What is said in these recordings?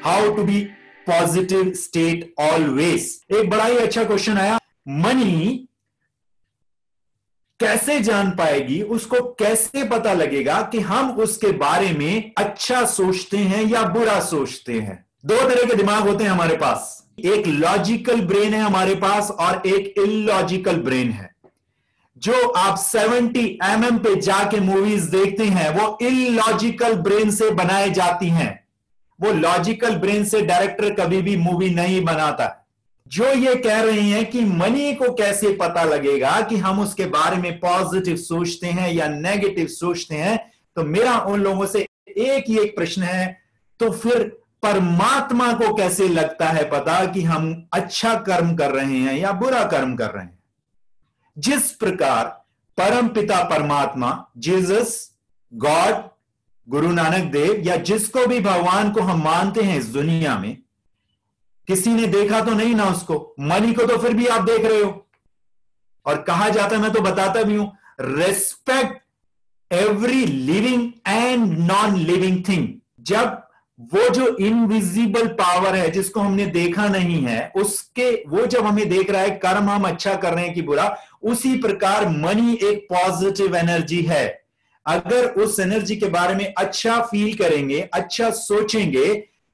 How to be positive state always. एक बड़ा ही अच्छा क्वेश्चन आया, मनी कैसे जान पाएगी, उसको कैसे पता लगेगा कि हम उसके बारे में अच्छा सोचते हैं या बुरा सोचते हैं। दो तरह के दिमाग होते हैं हमारे पास, एक लॉजिकल ब्रेन है हमारे पास और एक इलॉजिकल ब्रेन है। जो आप 70 mm पे जाके मूवीज देखते हैं वो इलॉजिकल ब्रेन से बनाई जाती हैं। वो लॉजिकल ब्रेन से डायरेक्टर कभी भी मूवी नहीं बनाता। जो ये कह रहे हैं कि मनी को कैसे पता लगेगा कि हम उसके बारे में पॉजिटिव सोचते हैं या नेगेटिव सोचते हैं, तो मेरा उन लोगों से एक ही एक प्रश्न है, तो फिर परमात्मा को कैसे लगता है पता कि हम अच्छा कर्म कर रहे हैं या बुरा कर्म कर रहे हैं। जिस प्रकार परम पिता परमात्मा, जीसस, गॉड, गुरु नानक देव या जिसको भी भगवान को हम मानते हैं इस दुनिया में, किसी ने देखा तो नहीं ना उसको, मनी को तो फिर भी आप देख रहे हो। और कहा जाता है, मैं तो बताता भी हूं, respect every living and non living thing. जब वो जो इनविजिबल पावर है जिसको हमने देखा नहीं है, उसके वो जब हमें देख रहा है कर्म हम अच्छा कर रहे हैं कि बुरा, उसी प्रकार मनी एक पॉजिटिव एनर्जी है। अगर उस एनर्जी के बारे में अच्छा फील करेंगे, अच्छा सोचेंगे,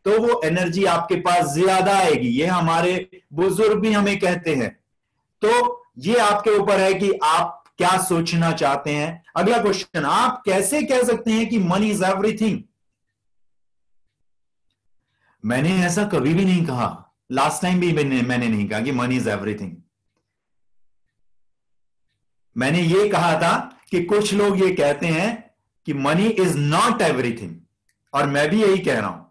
तो वो एनर्जी आपके पास ज्यादा आएगी। ये हमारे बुजुर्ग भी हमें कहते हैं। तो ये आपके ऊपर है कि आप क्या सोचना चाहते हैं। अगला क्वेश्चन, आप कैसे कह सकते हैं कि मनी इज एवरीथिंग? मैंने ऐसा कभी भी नहीं कहा, लास्ट टाइम भी मैंने नहीं कहा कि मनी इज एवरीथिंग। मैंने ये कहा था कि कुछ लोग ये कहते हैं कि मनी इज नॉट एवरीथिंग, और मैं भी यही कह रहा हूं।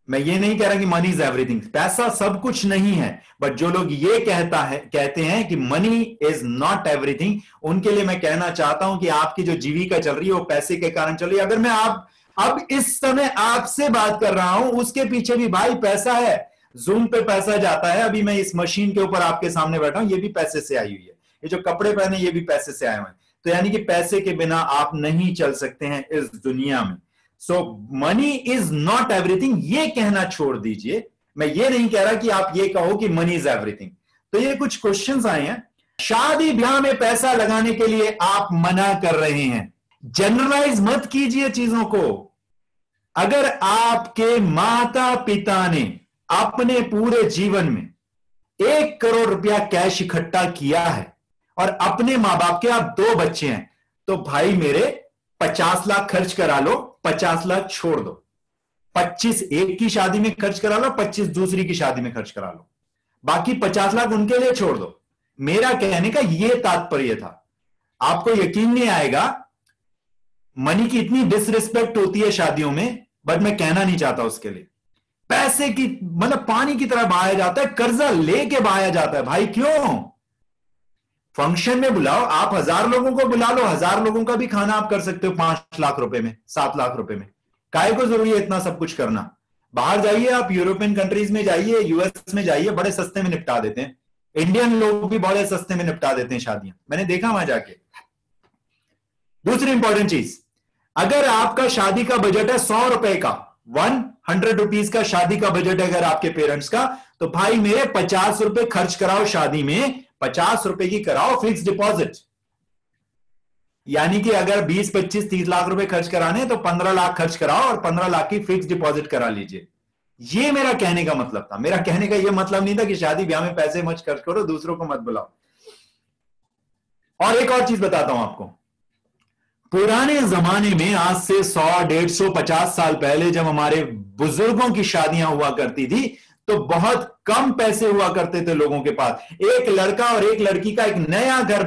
मैं ये नहीं कह रहा कि मनी इज एवरीथिंग, पैसा सब कुछ नहीं है, बट जो लोग ये कहते हैं कि मनी इज नॉट एवरीथिंग, उनके लिए मैं कहना चाहता हूं कि आपकी जो जीविका चल रही है वो पैसे के कारण चल रही है। अगर मैं अब इस समय आपसे बात कर रहा हूं, उसके पीछे भी भाई पैसा है। जूम पे पैसा जाता है। अभी मैं इस मशीन के ऊपर आपके सामने बैठा हूं, ये भी पैसे से आई हुई है। ये जो कपड़े पहने ये भी पैसे से आए हुए हैं। तो यानी कि पैसे के बिना आप नहीं चल सकते हैं इस दुनिया में। सो मनी इज नॉट एवरीथिंग, ये कहना छोड़ दीजिए। मैं ये नहीं कह रहा कि आप ये कहो कि मनी इज एवरीथिंग। तो ये कुछ क्वेश्चंस आए हैं। शादी ब्याह में पैसा लगाने के लिए आप मना कर रहे हैं। जनरलाइज मत कीजिए चीजों को। अगर आपके माता पिता ने अपने पूरे जीवन में 1 करोड़ रुपया कैश इकट्ठा किया है और अपने मां बाप के आप 2 बच्चे हैं, तो भाई मेरे 50 लाख खर्च करा लो, 50 लाख छोड़ दो। 25 एक की शादी में खर्च करा लो, 25 दूसरी की शादी में खर्च करा लो, बाकी 50 लाख उनके लिए छोड़ दो। मेरा कहने का यह तात्पर्य था। आपको यकीन नहीं आएगा, मनी की इतनी डिसरिस्पेक्ट होती है शादियों में, बट मैं कहना नहीं चाहता उसके लिए। पैसे की मतलब पानी की तरह बहाया जाता है, कर्जा लेके बहाया जाता है। भाई क्यों? फंक्शन में बुलाओ, आप 1000 लोगों को बुला लो, 1000 लोगों का भी खाना आप कर सकते हो 5 लाख रुपए में, 7 लाख रुपए में। काहे को जरूरी है इतना सब कुछ करना? बाहर जाइए, आप यूरोपियन कंट्रीज में जाइए, यूएस में जाइए, बड़े सस्ते में निपटा देते हैं। इंडियन लोग भी बड़े सस्ते में निपटा देते हैं शादियां, मैंने देखा वहां जाके। दूसरी इंपॉर्टेंट चीज, अगर आपका शादी का बजट है 100 रुपए का, 100 रुपीज का शादी का बजट है अगर आपके पेरेंट्स का, तो भाई मेरे 50 रुपए खर्च कराओ शादी में। 50 रुपए की कराओ फिक्स डिपॉजिट। यानी कि अगर 20, 25, 30 लाख रुपए खर्च कराने तो 15 लाख खर्च कराओ और 15 लाख की फिक्स डिपॉजिट करा लीजिए। ये मेरा कहने का मतलब था। मेरा कहने का यह मतलब नहीं था कि शादी ब्याह में पैसे मत खर्च करो, दूसरों को मत बुलाओ। और एक और चीज बताता हूं आपको। पुराने जमाने में, आज से 100, 150, 50 साल पहले, जब हमारे बुजुर्गों की शादियां हुआ करती थी, तो बहुत कम पैसे हुआ करते थे लोगों के पास। एक लड़का और एक लड़की का एक नया घर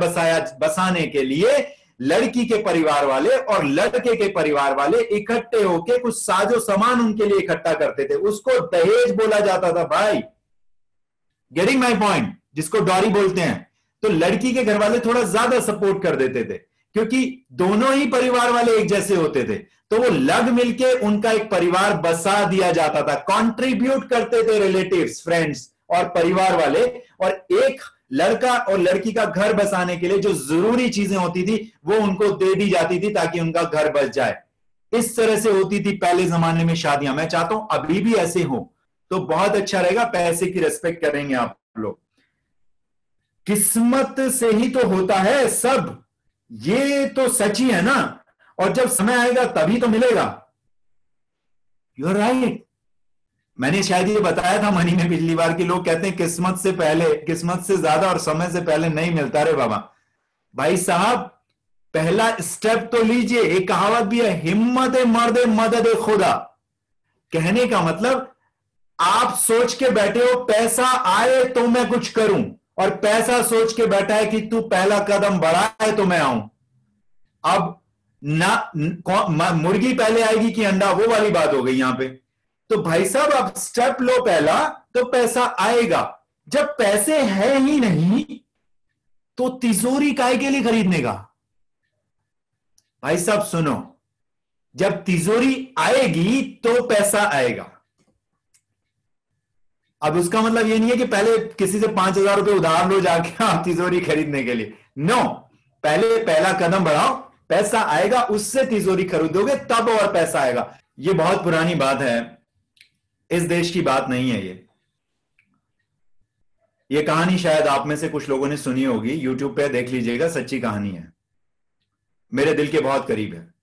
बसाने के लिए लड़की के परिवार वाले और लड़के के परिवार वाले इकट्ठे होकर कुछ साजो सामान उनके लिए इकट्ठा करते थे। उसको दहेज बोला जाता था भाई। Getting my point? जिसको डॉरी बोलते हैं। तो लड़की के घर वाले थोड़ा ज्यादा सपोर्ट कर देते थे, क्योंकि दोनों ही परिवार वाले एक जैसे होते थे। तो वो लग मिलके उनका एक परिवार बसा दिया जाता था। कंट्रीब्यूट करते थे रिलेटिव्स, फ्रेंड्स और परिवार वाले, और एक लड़का और लड़की का घर बसाने के लिए जो जरूरी चीजें होती थी वो उनको दे दी जाती थी ताकि उनका घर बस जाए। इस तरह से होती थी पहले जमाने में शादियां। मैं चाहता हूं अभी भी ऐसे हो तो बहुत अच्छा रहेगा, पैसे की रिस्पेक्ट करेंगे आप लोग। किस्मत से ही तो होता है सब, ये तो सच ही है ना। और जब समय आएगा तभी तो मिलेगा। You are right. मैंने शायद ये बताया था मनी में पिछली बार कि लोग कहते हैं किस्मत से पहले, किस्मत से ज्यादा और समय से पहले नहीं मिलता। रे बाबा, भाई साहब, पहला स्टेप तो लीजिए। एक कहावत भी है, हिम्मत मर्द मदद खुदा। कहने का मतलब आप सोच के बैठे हो पैसा आए तो मैं कुछ करूं, और पैसा सोच के बैठा है कि तू पहला कदम बढ़ाए तो मैं आऊं। अब मुर्गी पहले आएगी कि अंडा, वो वाली बात हो गई यहां पे। तो भाई साहब आप स्टेप लो पहला, तो पैसा आएगा। जब पैसे है ही नहीं तो तिजोरी काय के लिए खरीदने का? भाई साहब सुनो, जब तिजोरी आएगी तो पैसा आएगा। अब उसका मतलब ये नहीं है कि पहले किसी से 5,000 रुपए उधार लो जाके आप तिजोरी खरीदने के लिए। नो, पहले पहला कदम बढ़ाओ, पैसा आएगा, उससे तिजोरी खरीदोगे तब और पैसा आएगा। ये बहुत पुरानी बात है, इस देश की बात नहीं है। ये कहानी शायद आप में से कुछ लोगों ने सुनी होगी, यूट्यूब पे देख लीजिएगा, सच्ची कहानी है, मेरे दिल के बहुत करीब है।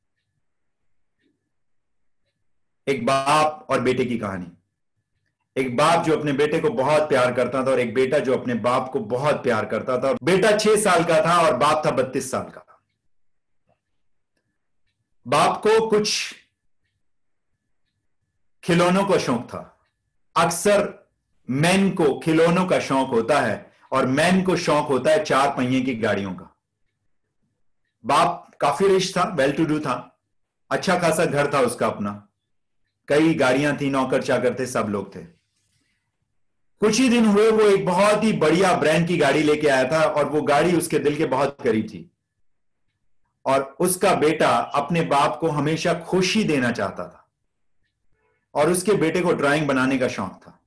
एक बाप और बेटे की कहानी। एक बाप जो अपने बेटे को बहुत प्यार करता था और एक बेटा जो अपने बाप को बहुत प्यार करता था। बेटा 6 साल का था और बाप था 32 साल का। बाप को कुछ खिलौनों का शौक था। अक्सर मैन को खिलौनों का शौक होता है और मैन को शौक होता है 4 पहिए की गाड़ियों का। बाप काफी रिच था, वेल टू डू था, अच्छा खासा घर था उसका अपना, कई गाड़ियां थी, नौकर चाकर थे, सब लोग थे। कुछ ही दिन हुए वो एक बहुत ही बढ़िया ब्रांड की गाड़ी लेके आया था और वो गाड़ी उसके दिल के बहुत करीब थी। और उसका बेटा अपने बाप को हमेशा खुशी देना चाहता था और उसके बेटे को ड्राइंग बनाने का शौक था।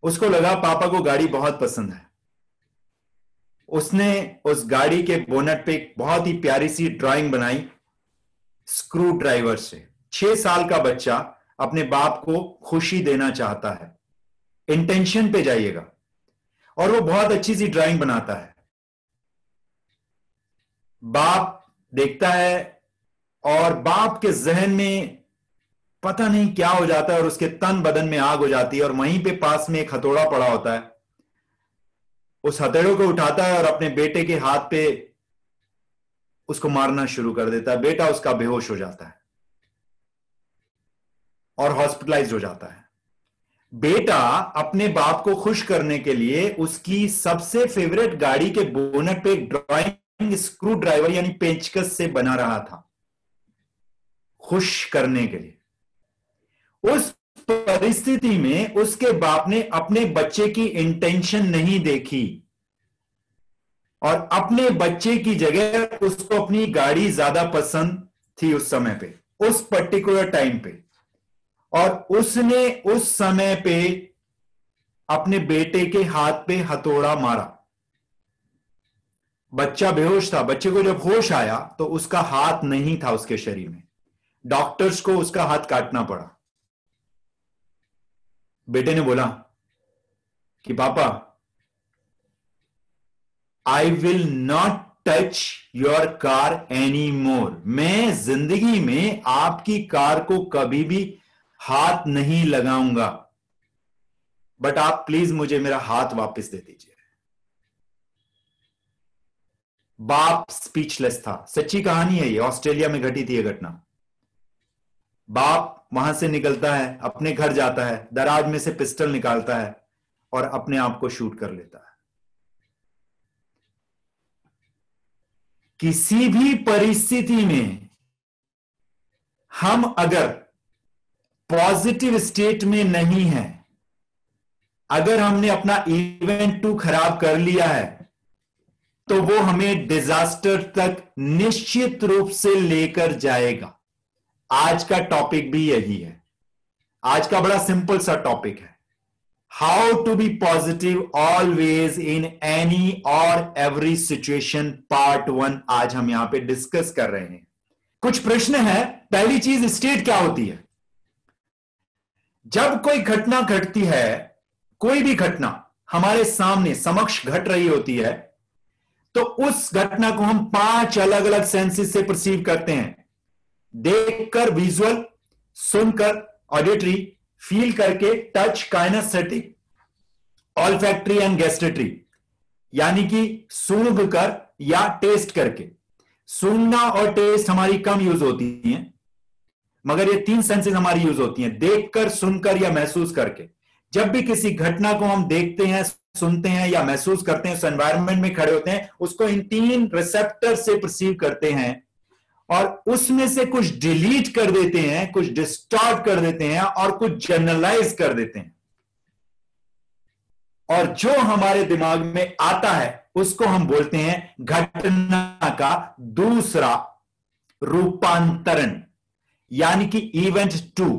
उसको लगा पापा को गाड़ी बहुत पसंद है। उसने उस गाड़ी के बोनट पे एक बहुत ही प्यारी सी ड्राइंग बनाई स्क्रू ड्राइवर से। 6 साल का बच्चा अपने बाप को खुशी देना चाहता है, इंटेंशन पे जाइएगा। और वो बहुत अच्छी सी ड्राइंग बनाता है। बाप देखता है और बाप के जहन में पता नहीं क्या हो जाता है और उसके तन बदन में आग हो जाती है। और वहीं पे पास में एक हथौड़ा पड़ा होता है, उस हथौड़े को उठाता है और अपने बेटे के हाथ पे उसको मारना शुरू कर देता है। बेटा उसका बेहोश हो जाता है और हॉस्पिटलाइज हो जाता है। बेटा अपने बाप को खुश करने के लिए उसकी सबसे फेवरेट गाड़ी के बोनट पे एक ड्राइंग स्क्रू ड्राइवर यानी पेंचकस से बना रहा था, खुश करने के लिए। उस परिस्थिति में उसके बाप ने अपने बच्चे की इंटेंशन नहीं देखी और अपने बच्चे की जगह उसको अपनी गाड़ी ज्यादा पसंद थी उस समय पे, उस पर्टिकुलर टाइम पे। और उसने उस समय पे अपने बेटे के हाथ पे हथौड़ा मारा। बच्चा बेहोश था। बच्चे को जब होश आया तो उसका हाथ नहीं था उसके शरीर में। डॉक्टर्स को उसका हाथ काटना पड़ा। बेटे ने बोला कि पापा, I will not touch your car any more. मैं जिंदगी में आपकी कार को कभी भी हाथ नहीं लगाऊंगा, बट आप प्लीज मुझे मेरा हाथ वापस दे दीजिए। बाप स्पीचलेस था। सच्ची कहानी है ये, ऑस्ट्रेलिया में घटी थी ये घटना। बाप वहां से निकलता है, अपने घर जाता है, दराज में से पिस्टल निकालता है और अपने आप को शूट कर लेता है। किसी भी परिस्थिति में हम अगर पॉजिटिव स्टेट में नहीं है, अगर हमने अपना इवेंट 2 खराब कर लिया है, तो वो हमें डिजास्टर तक निश्चित रूप से लेकर जाएगा। आज का टॉपिक भी यही है। आज का बड़ा सिंपल सा टॉपिक है, how to be positive always in any और एवरी सिचुएशन, पार्ट 1 आज हम यहां पे डिस्कस कर रहे हैं। कुछ प्रश्न है। पहली चीज, स्टेट क्या होती है? जब कोई घटना घटती है, कोई भी घटना हमारे सामने समक्ष घट रही होती है, तो उस घटना को हम 5 अलग अलग सेंसेस से परसीव करते हैं। देखकर विजुअल, सुनकर ऑडिटरी, फील करके टच, काइनेस्थेटिक, ऑल्फैक्टरी एंड गैस्ट्रेटरी, यानी कि सूंघ कर या टेस्ट करके। सूंघना और टेस्ट हमारी कम यूज होती हैं, मगर ये 3 सेंसेस हमारी यूज होती हैं, देखकर, सुनकर या महसूस करके। जब भी किसी घटना को हम देखते हैं, सुनते हैं या महसूस करते हैं, उस एनवायरनमेंट में खड़े होते हैं, उसको इन 3 रिसेप्टर से परसीव करते हैं और उसमें से कुछ डिलीट कर देते हैं, कुछ डिस्टॉर्ट कर देते हैं और कुछ जनरलाइज कर देते हैं। और जो हमारे दिमाग में आता है उसको हम बोलते हैं घटना का दूसरा रूपांतरण, यानी कि इवेंट 2।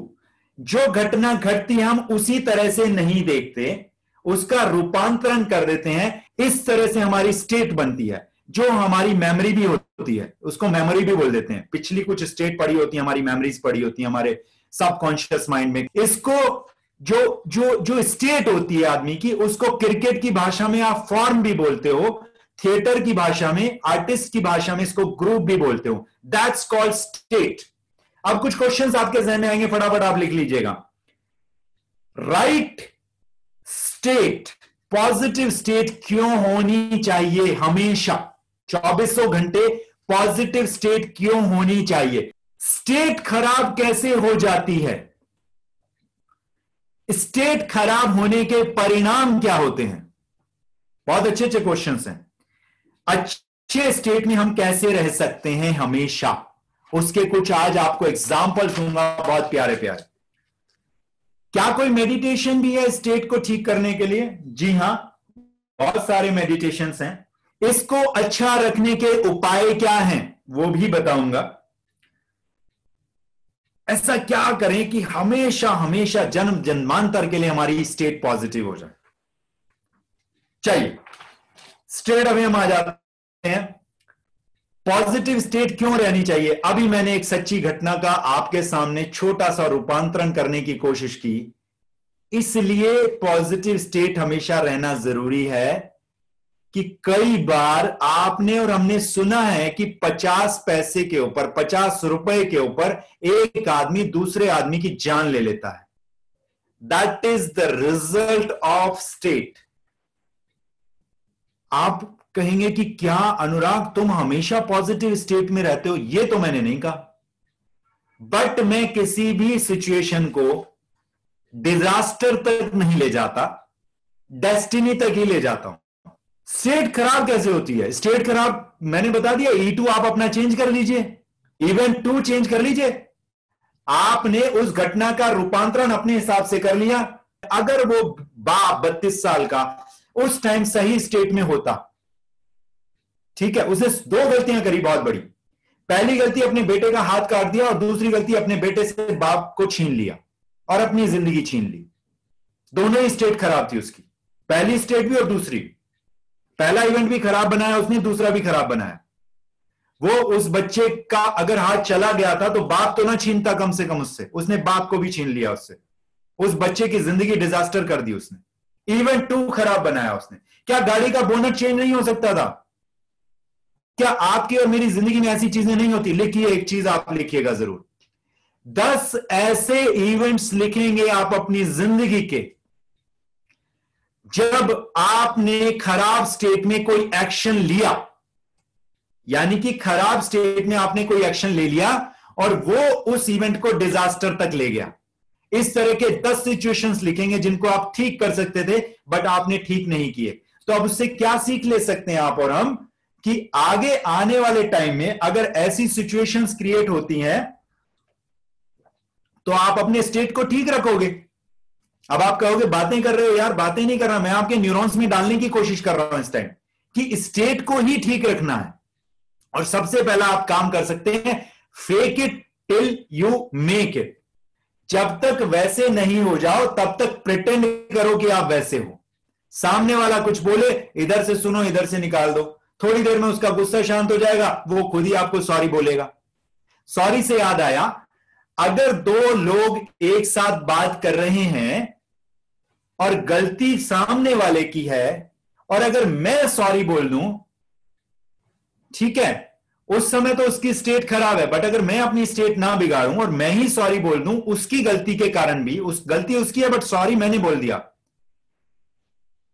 जो घटना घटती है हम उसी तरह से नहीं देखते, उसका रूपांतरण कर देते हैं। इस तरह से हमारी स्टेट बनती है, जो हमारी मेमोरी भी होती है, उसको मेमोरी भी बोल देते हैं। पिछली कुछ स्टेट पड़ी होती है, हमारी मेमोरीज पड़ी होती है हमारे सबकॉन्शियस माइंड में। इसको जो जो जो स्टेट होती है आदमी की, उसको क्रिकेट की भाषा में आप फॉर्म भी बोलते हो, थिएटर की भाषा में, आर्टिस्ट की भाषा में इसको ग्रुप भी बोलते हो। That's called state. अब कुछ क्वेश्चंस आपके जहन में आएंगे, फटाफट आप लिख लीजिएगा। राइट स्टेट, पॉजिटिव स्टेट क्यों होनी चाहिए हमेशा? 2400 घंटे पॉजिटिव स्टेट क्यों होनी चाहिए? स्टेट खराब कैसे हो जाती है? स्टेट खराब होने के परिणाम क्या होते हैं? बहुत अच्छे अच्छे क्वेश्चंस हैं। अच्छे स्टेट में हम कैसे रह सकते हैं हमेशा, उसके कुछ आज आपको एग्जाम्पल दूंगा, बहुत प्यारे प्यारे। क्या कोई मेडिटेशन भी है स्टेट को ठीक करने के लिए? जी हां, बहुत सारे मेडिटेशंस हैं। इसको अच्छा रखने के उपाय क्या हैं वो भी बताऊंगा। ऐसा क्या करें कि हमेशा हमेशा जन्म जन्मांतर के लिए हमारी स्टेट पॉजिटिव हो जाए। चलिए स्टेट अभी हम आ जाते हैं। पॉजिटिव स्टेट क्यों रहनी चाहिए? अभी मैंने एक सच्ची घटना का आपके सामने छोटा सा रूपांतरण करने की कोशिश की, इसलिए पॉजिटिव स्टेट हमेशा रहना जरूरी है कि कई बार आपने और हमने सुना है कि 50 पैसे के ऊपर, 50 रुपए के ऊपर एक आदमी दूसरे आदमी की जान ले लेता है। That is the result of state. आप कहेंगे कि क्या अनुराग तुम हमेशा पॉजिटिव स्टेट में रहते हो? ये तो मैंने नहीं कहा, बट मैं किसी भी सिचुएशन को डिजास्टर तक नहीं ले जाता, डेस्टिनी तक ही ले जाता हूं। स्टेट खराब कैसे होती है? स्टेट खराब मैंने बता दिया, E2 आप अपना चेंज कर लीजिए, इवेंट 2 चेंज कर लीजिए। आपने उस घटना का रूपांतरण अपने हिसाब से कर लिया। अगर वो बाप 32 साल का उस टाइम सही स्टेट में होता, ठीक है, उसने 2 गलतियां करी बहुत बड़ी। पहली गलती अपने बेटे का हाथ काट दिया और दूसरी गलती अपने बेटे से बाप को छीन लिया और अपनी जिंदगी छीन ली। दोनों ही स्टेट खराब थी उसकी, पहली स्टेट भी और दूसरी। पहला इवेंट भी खराब बनाया उसने, दूसरा भी खराब बनाया। वो उस बच्चे का अगर हाथ चला गया था तो बाप तो ना छीनता कम से कम उससे, उसने बाप को भी छीन लिया उससे। उस बच्चे की जिंदगी डिजास्टर कर दी उसने। इवेंट 2 खराब बनाया उसने। क्या गाड़ी का बोनट चेंज नहीं हो सकता था? क्या आपकी और मेरी जिंदगी में ऐसी चीजें नहीं होती? लिखिए, एक चीज आप लिखिएगा जरूर, 10 ऐसे इवेंट्स लिखेंगे आप अपनी जिंदगी के, जब आपने खराब स्टेट में कोई एक्शन लिया, यानी कि खराब स्टेट में आपने कोई एक्शन ले लिया और वो उस इवेंट को डिजास्टर तक ले गया। इस तरह के 10 सिचुएशंस लिखेंगे जिनको आप ठीक कर सकते थे बट आपने ठीक नहीं किए। तो अब उससे क्या सीख ले सकते हैं आप और हम कि आगे आने वाले टाइम में अगर ऐसी सिचुएशंस क्रिएट होती हैं तो आप अपने स्टेट को ठीक रखोगे। अब आप कहोगे बातें कर रहे हो यार, बातें नहीं कर रहा, मैं आपके न्यूरॉन्स में डालने की कोशिश कर रहा हूं इस टाइम कि स्टेट को ही ठीक रखना है। और सबसे पहला आप काम कर सकते हैं, fake it till you make it. जब तक वैसे नहीं हो जाओ तब तक प्रिटेंड करो कि आप वैसे हो। सामने वाला कुछ बोले, इधर से सुनो, इधर से निकाल दो। थोड़ी देर में उसका गुस्सा शांत हो जाएगा, वो खुद ही आपको सॉरी बोलेगा। सॉरी से याद आया, अगर दो लोग एक साथ बात कर रहे हैं और गलती सामने वाले की है, और अगर मैं सॉरी बोल दूं, ठीक है, उस समय तो उसकी स्टेट खराब है, बट अगर मैं अपनी स्टेट ना बिगाड़ूं और मैं ही सॉरी बोल दूं उसकी गलती के कारण भी, उस गलती उसकी है बट सॉरी मैंने बोल दिया,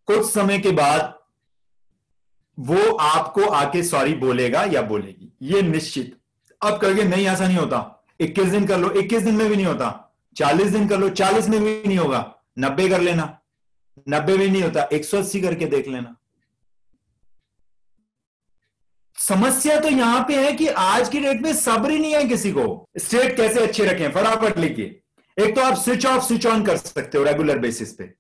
कुछ समय के बाद वो आपको आके सॉरी बोलेगा या बोलेगी, ये निश्चित। अब कहोगे नहीं ऐसा नहीं होता, 21 दिन कर लो, 21 दिन में भी नहीं होता, 40 दिन कर लो, 40 में भी नहीं होगा, 90 कर लेना, 90 में नहीं होता, 180 करके देख लेना। समस्या तो यहां पे है कि आज की डेट में सब्र ही नहीं है किसी को। स्टेट कैसे अच्छे रखें, फटाफट लिखिए। एक तो आप स्विच ऑफ स्विच ऑन कर सकते हो रेगुलर बेसिस पे,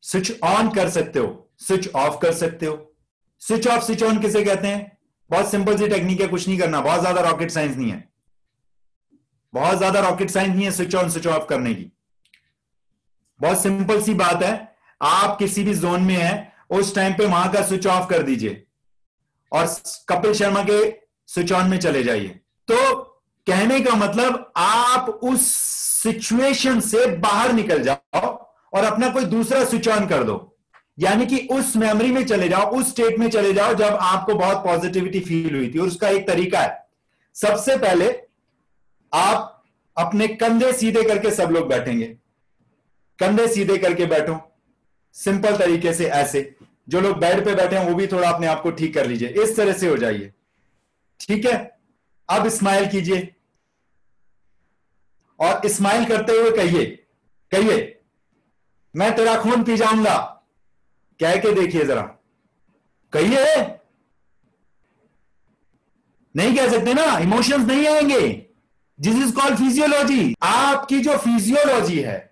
स्विच ऑन कर सकते हो, स्विच ऑफ कर सकते हो। स्विच ऑफ स्विच ऑन किसे कहते हैं? बहुत सिंपल सी टेक्निक है, कुछ नहीं करना, बहुत ज्यादा रॉकेट साइंस नहीं है, बहुत ज्यादा रॉकेट साइंस नहीं है स्विच ऑन स्विच ऑफ करने की। बहुत सिंपल सी बात है, आप किसी भी जोन में है उस टाइम पे वहां का स्विच ऑफ कर दीजिए और कपिल शर्मा के स्विच ऑन में चले जाइए। तो कहने का मतलब आप उस सिचुएशन से बाहर निकल जाओ और अपना कोई दूसरा स्विच ऑन कर दो, यानी कि उस मेमोरी में चले जाओ, उस स्टेट में चले जाओ जब आपको बहुत पॉजिटिविटी फील हुई थी। और उसका एक तरीका है, सबसे पहले आप अपने कंधे सीधे करके, सब लोग बैठेंगे, कंधे सीधे करके बैठो सिंपल तरीके से, ऐसे। जो लोग बेड पे बैठे हैं वो भी थोड़ा अपने आप को ठीक कर लीजिए, इस तरह से हो जाइए, ठीक है। अब स्माइल कीजिए और स्माइल करते हुए कहिए, कहिए मैं तेरा खून पी जाऊंगा, कह के देखिए जरा, कहिए। नहीं कह सकते ना, इमोशंस नहीं आएंगे। This is called physiology. आपकी जो फिजियोलॉजी है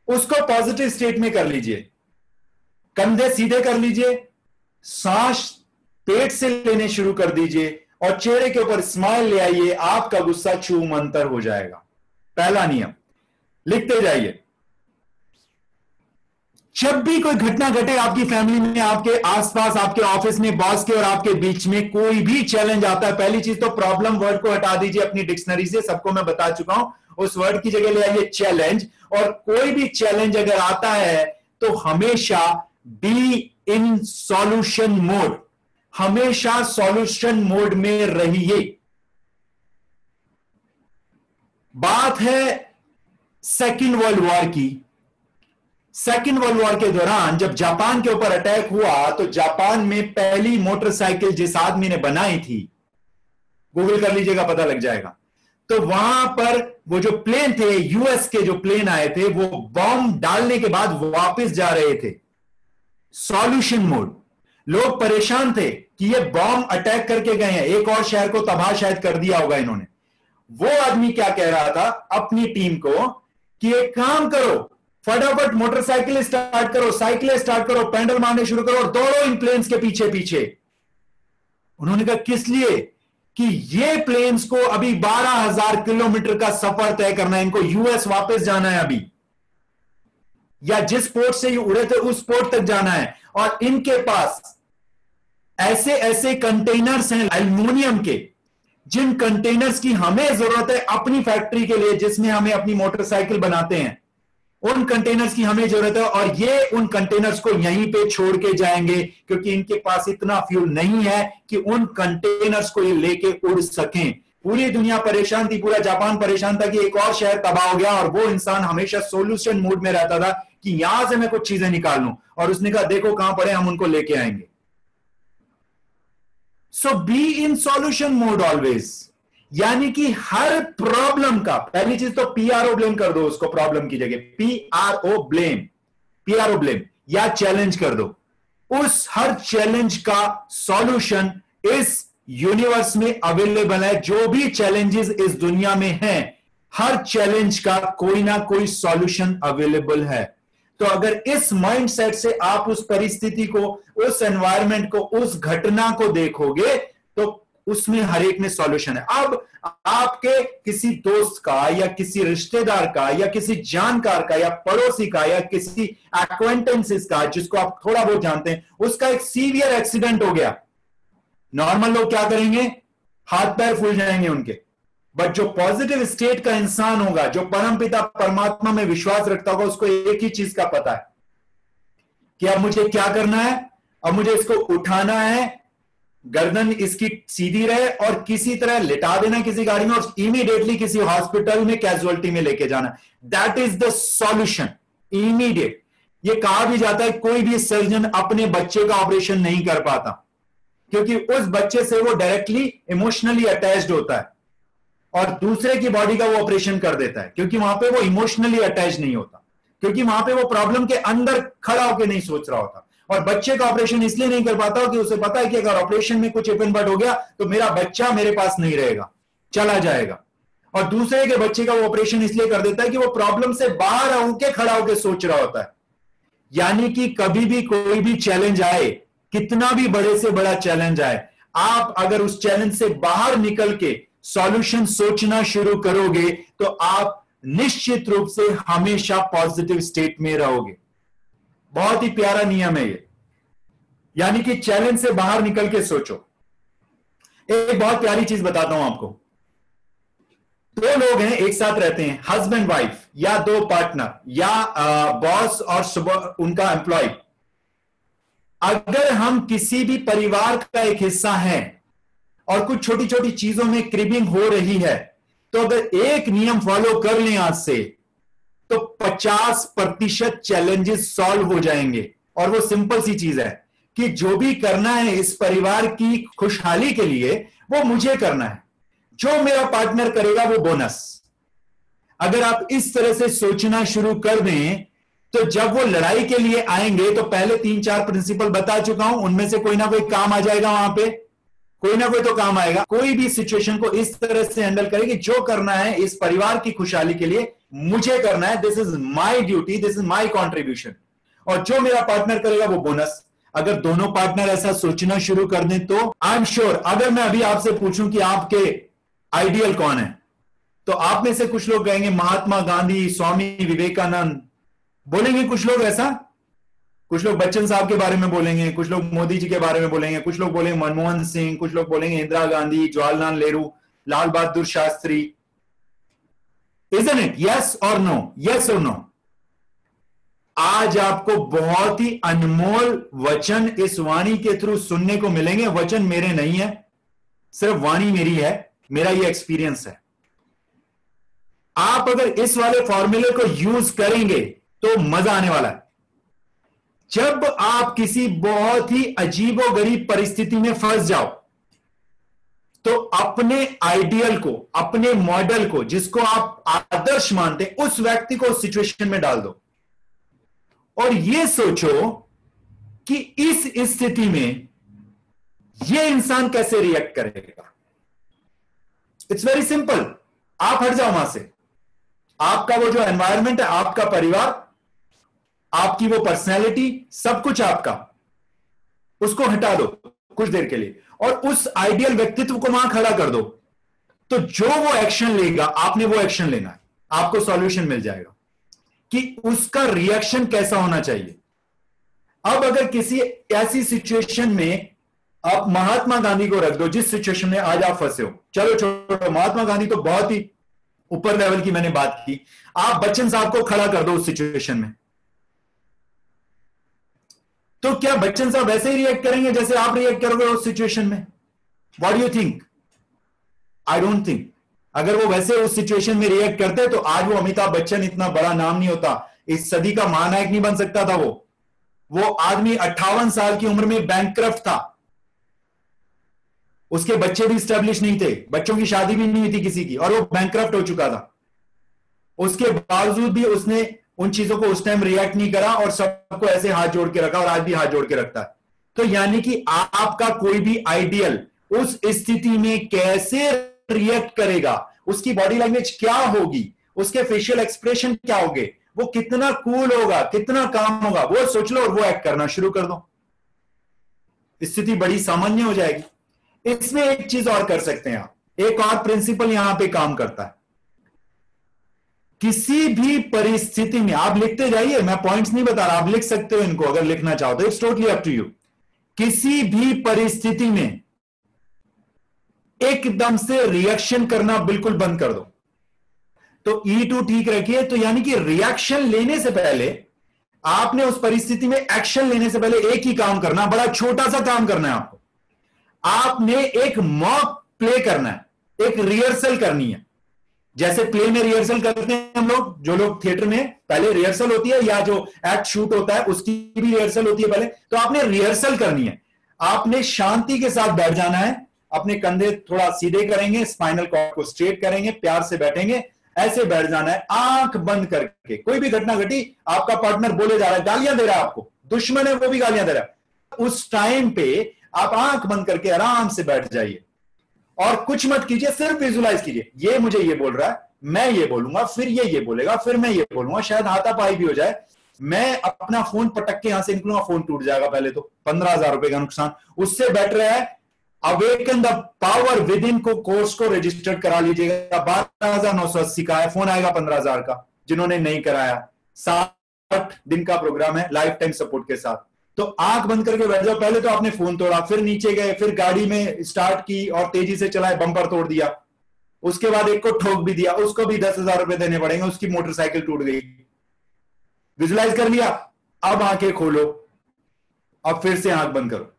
उसको पॉजिटिव स्टेट में कर लीजिए, कंधे सीधे कर लीजिए, सांस पेट से लेने शुरू कर दीजिए और चेहरे के ऊपर स्माइल ले आइए, आपका गुस्सा छूम अंतर हो जाएगा। पहला नियम लिखते जाइए। जब भी कोई घटना घटे आपकी फैमिली में, आपके आसपास, आपके ऑफिस में, बॉस के और आपके बीच में कोई भी चैलेंज आता है, पहली चीज तो प्रॉब्लम वर्ड को हटा दीजिए अपनी डिक्शनरी से, सबको मैं बता चुका हूं। उस वर्ड की जगह ले आइए चैलेंज। और कोई भी चैलेंज अगर आता है तो हमेशा बी इन सॉल्यूशन मोड, हमेशा सॉल्यूशन मोड में रहिए। बात है सेकेंड वर्ल्ड वॉर की। सेकेंड वर्ल्ड वॉर के दौरान जब जापान के ऊपर अटैक हुआ तो जापान में पहली मोटरसाइकिल जिस आदमी ने बनाई थी, गूगल कर लीजिएगा पता लग जाएगा, तो वहां पर वो जो प्लेन थे, यूएस के जो प्लेन आए थे, वो बॉम्ब डालने के बाद वापस जा रहे थे। Solution mode. लोग परेशान थे कि ये बॉम्ब अटैक करके गए हैं, एक और शहर को तबाह शायद कर दिया होगा इन्होंने। वो आदमी क्या कह रहा था अपनी टीम को कि एक काम करो, फटाफट मोटरसाइकिल स्टार्ट करो, साइकिलें स्टार्ट करो, पैडल मारने शुरू करो और दौड़ो इन प्लेन्स के पीछे पीछे। उन्होंने कहा किस लिए? कि ये प्लेन्स को अभी 12,000 किलोमीटर का सफर तय करना है, इनको यूएस वापस जाना है अभी, या जिस पोर्ट से ये उड़े थे उस पोर्ट तक जाना है। और इनके पास ऐसे ऐसे कंटेनर्स हैं एल्युमिनियम के, जिन कंटेनर्स की हमें जरूरत है अपनी फैक्ट्री के लिए, जिसमें हमें अपनी मोटरसाइकिल बनाते हैं, उन कंटेनर्स की हमें जरूरत है। और ये उन कंटेनर्स को यहीं पे छोड़ के जाएंगे क्योंकि इनके पास इतना फ्यूल नहीं है कि उन कंटेनर्स को ये लेके उड़ सकें। पूरी दुनिया परेशान थी, पूरा जापान परेशान था कि एक और शहर तबाह हो गया, और वो इंसान हमेशा सॉल्यूशन मूड में रहता था कि यहां से मैं कुछ चीजें निकाल लूं, और उसने कहा देखो कहां पड़े, हम उनको लेके आएंगे। So be in solution mode always, यानी कि हर प्रॉब्लम का पहली चीज तो पीआरओ ब्लेम कर दो उसको, प्रॉब्लम की जगह पीआरओ ब्लेम या चैलेंज कर दो। उस हर चैलेंज का सॉल्यूशन इस यूनिवर्स में अवेलेबल है। जो भी चैलेंजेस इस दुनिया में हैं, हर चैलेंज का कोई ना कोई सॉल्यूशन अवेलेबल है। तो अगर इस माइंडसेट से आप उस परिस्थिति को, उस एनवायरनमेंट को, उस घटना को देखोगे तो उसमें हर एक में सॉल्यूशन है। अब आपके किसी दोस्त का या किसी रिश्तेदार का या किसी जानकार का या पड़ोसी का या किसी एक्वेंटेंसेस का जिसको आप थोड़ा बहुत जानते हैं, उसका एक सीवियर एक्सीडेंट हो गया, नॉर्मल लोग क्या करेंगे? हाथ पैर फूल जाएंगे उनके। बट जो पॉजिटिव स्टेट का इंसान होगा, जो परमपिता परमात्मा में विश्वास रखता होगा, उसको एक ही चीज का पता है कि अब मुझे क्या करना है। अब मुझे इसको उठाना है, गर्दन इसकी सीधी रहे और किसी तरह लिटा देना किसी गाड़ी में और इमीडिएटली किसी हॉस्पिटल में कैजुअलिटी में लेके जाना। That is the solution, immediate. ये कहा भी जाता है कोई भी सर्जन अपने बच्चे का ऑपरेशन नहीं कर पाता, क्योंकि उस बच्चे से वो डायरेक्टली इमोशनली अटैच्ड होता है और दूसरे की बॉडी का वो ऑपरेशन कर देता है, क्योंकि वहां पे वो इमोशनली अटैच नहीं होता, क्योंकि वहां पे वो प्रॉब्लम के अंदर खड़ा होकर नहीं सोच रहा होता। और बच्चे का ऑपरेशन इसलिए नहीं कर पाता कि उसे पता है कि अगर ऑपरेशन में कुछ इपन बट हो गया तो मेरा बच्चा मेरे पास नहीं रहेगा, चला जाएगा। और दूसरे के बच्चे का वो ऑपरेशन इसलिए कर देता है कि वो प्रॉब्लम से बाहर होकर खड़ा होकर सोच रहा होता है। यानी कि कभी भी कोई भी चैलेंज आए, कितना भी बड़े से बड़ा चैलेंज आए, आप अगर उस चैलेंज से बाहर निकल के सॉल्यूशन सोचना शुरू करोगे तो आप निश्चित रूप से हमेशा पॉजिटिव स्टेट में रहोगे। बहुत ही प्यारा नियम है ये, यानी कि चैलेंज से बाहर निकल के सोचो। एक बहुत प्यारी चीज बताता हूं आपको। दो लोग हैं, एक साथ रहते हैं, हस्बैंड वाइफ या दो पार्टनर या बॉस और उनका एम्प्लॉय। अगर हम किसी भी परिवार का एक हिस्सा हैं और कुछ छोटी छोटी चीजों में क्रिबिंग हो रही है, तो अगर एक नियम फॉलो कर लें आज से तो 50% चैलेंजेस सॉल्व हो जाएंगे। और वो सिंपल सी चीज है कि जो भी करना है इस परिवार की खुशहाली के लिए वो मुझे करना है, जो मेरा पार्टनर करेगा वो बोनस। अगर आप इस तरह से सोचना शुरू कर दें तो जब वो लड़ाई के लिए आएंगे तो पहले 3-4 प्रिंसिपल बता चुका हूं, उनमें से कोई ना कोई काम आ जाएगा, वहां पे कोई ना कोई तो काम आएगा। कोई भी सिचुएशन को इस तरह से हैंडल करेगी, जो करना है इस परिवार की खुशहाली के लिए मुझे करना है, this is my duty, this is my contribution. और जो मेरा पार्टनर करेगा वो बोनस। अगर दोनों पार्टनर ऐसा सोचना शुरू कर दें तो आई एम श्योर, अगर मैं अभी आपसे पूछूं कि आपके आइडियल कौन है, तो आप में से कुछ लोग कहेंगे महात्मा गांधी, स्वामी विवेकानंद, बोलेंगे कुछ लोग ऐसा, कुछ लोग बच्चन साहब के बारे में बोलेंगे, कुछ लोग मोदी जी के बारे में बोलेंगे, कुछ लोग बोलेंगे मनमोहन सिंह, कुछ लोग बोलेंगे Indira Gandhi, Jawaharlal Nehru, Lal Bahadur Shastri. Isn't it? Yes or no? Yes or no? आज आपको बहुत ही अनमोल वचन इस वाणी के थ्रू सुनने को मिलेंगे। वचन मेरे नहीं है, सिर्फ वाणी मेरी है, मेरा ये एक्सपीरियंस है। आप अगर इस वाले फॉर्मूले को यूज करेंगे तो मजा आने वाला है। जब आप किसी बहुत ही अजीबोगरीब परिस्थिति में फंस जाओ तो अपने आइडियल को, अपने मॉडल को, जिसको आप आदर्श मानते हैं, उस व्यक्ति को उस सिचुएशन में डाल दो और यह सोचो कि इस स्थिति में यह इंसान कैसे रिएक्ट करेगा। It's very simple. आप हट जाओ वहां से, आपका वो जो एनवायरनमेंट है, आपका परिवार, आपकी वो पर्सनैलिटी, सब कुछ आपका, उसको हटा दो कुछ देर के लिए और उस आइडियल व्यक्तित्व को वहां खड़ा कर दो। तो जो वो एक्शन लेगा आपने वो एक्शन लेना है, आपको सॉल्यूशन मिल जाएगा कि उसका रिएक्शन कैसा होना चाहिए। अब अगर किसी ऐसी सिचुएशन में आप महात्मा गांधी को रख दो जिस सिचुएशन में आज आप फंसे हो, चलो छोड़ो, महात्मा गांधी तो बहुत ही ऊपर लेवल की मैंने बात की, आप बच्चन साहब को खड़ा कर दो उस सिचुएशन में, तो क्या बच्चन साहब वैसे ही रिएक्ट करेंगे जैसे आप रिएक्ट करोगे उस सिचुएशन में? What do you think? I don't think. अगर वो वैसे उस सिचुएशन में रिएक्ट करते तो आज वो अमिताभ बच्चन इतना बड़ा नाम नहीं होता, इस सदी का महानायक नहीं बन सकता था। वो आदमी 58 साल की उम्र में बैंकक्रफ्ट था, उसके बच्चे भी स्टैब्लिश नहीं थे, बच्चों की शादी भी नहीं हुई थी किसी की, और वो बैंकक्रफ्ट हो चुका था। उसके बावजूद भी उसने उन चीजों को उस टाइम रिएक्ट नहीं करा और सबको ऐसे हाथ जोड़ के रखा और आज भी हाथ जोड़ के रखता है। तो यानी कि आपका कोई भी आइडियल उस स्थिति में कैसे रिएक्ट करेगा, उसकी बॉडी लैंग्वेज क्या होगी, उसके फेशियल एक्सप्रेशन क्या होंगे, वो कितना कूल होगा, कितना काम होगा, वो सोच लो और वो एक्ट करना शुरू कर दो। स्थिति बड़ी सामान्य हो जाएगी। इसमें एक चीज और कर सकते हैं आप, एक और प्रिंसिपल यहां पे काम करता है। किसी भी परिस्थिति में आप लिखते जाइए, मैं पॉइंट्स नहीं बता रहा, आप लिख सकते हो इनको अगर लिखना चाहो तो, it's totally up to you. किसी भी परिस्थिति में एकदम से रिएक्शन करना बिल्कुल बंद कर दो। तो E2 ठीक रखिए। तो यानी कि रिएक्शन लेने से पहले आपने उस परिस्थिति में एक्शन लेने से पहले एक ही काम करना, बड़ा छोटा सा काम करना है आपको। आपने एक मॉक प्ले करना है, एक रिहर्सल करनी है। जैसे प्ले में रिहर्सल करते हैं हम लोग, जो लोग थिएटर में पहले रिहर्सल होती है, या जो एक्ट शूट होता है उसकी भी रिहर्सल होती है पहले। तो आपने रिहर्सल करनी है। आपने शांति के साथ बैठ जाना है, अपने कंधे थोड़ा सीधे करेंगे, स्पाइनल कॉर्ड को स्ट्रेट करेंगे, प्यार से बैठेंगे, ऐसे बैठ जाना है आंख बंद करके। कोई भी घटना घटी, आपका पार्टनर बोले जा रहा है, गालियां दे रहा है आपको, दुश्मन है वो भी गालियां दे रहा है, उस टाइम पे आप आंख बंद करके आराम से बैठ जाइए और कुछ मत कीजिए, सिर्फ विजुलाइज कीजिए। ये मुझे ये बोल रहा है, मैं ये बोलूंगा, फिर ये बोलेगा, फिर मैं ये बोलूंगा, शायद हाथापाई भी हो जाए, मैं अपना फोन पटक के यहां से निकलूंगा, फोन टूट जाएगा पहले तो, 15,000 रुपए का नुकसान। उससे बेटर है awaken the power with in को कोर्स को रजिस्टर्ड करा लीजिएगा। 12,980 का है, फोन आएगा 15,000 का जिन्होंने नहीं कराया। 60 दिन का प्रोग्राम है लाइफ टाइम सपोर्ट के साथ। तो आंख बंद करके बैठ जाओ। पहले तो आपने फोन तोड़ा, फिर नीचे गए, फिर गाड़ी में स्टार्ट की और तेजी से चलाए, बम्पर तोड़ दिया, उसके बाद एक को ठोक भी दिया, उसको भी 10,000 रुपए देने पड़ेंगे, उसकी मोटरसाइकिल टूट गई। विजुलाइज कर लिया, अब आंखें खोलो, अब फिर से आंख बंद करो।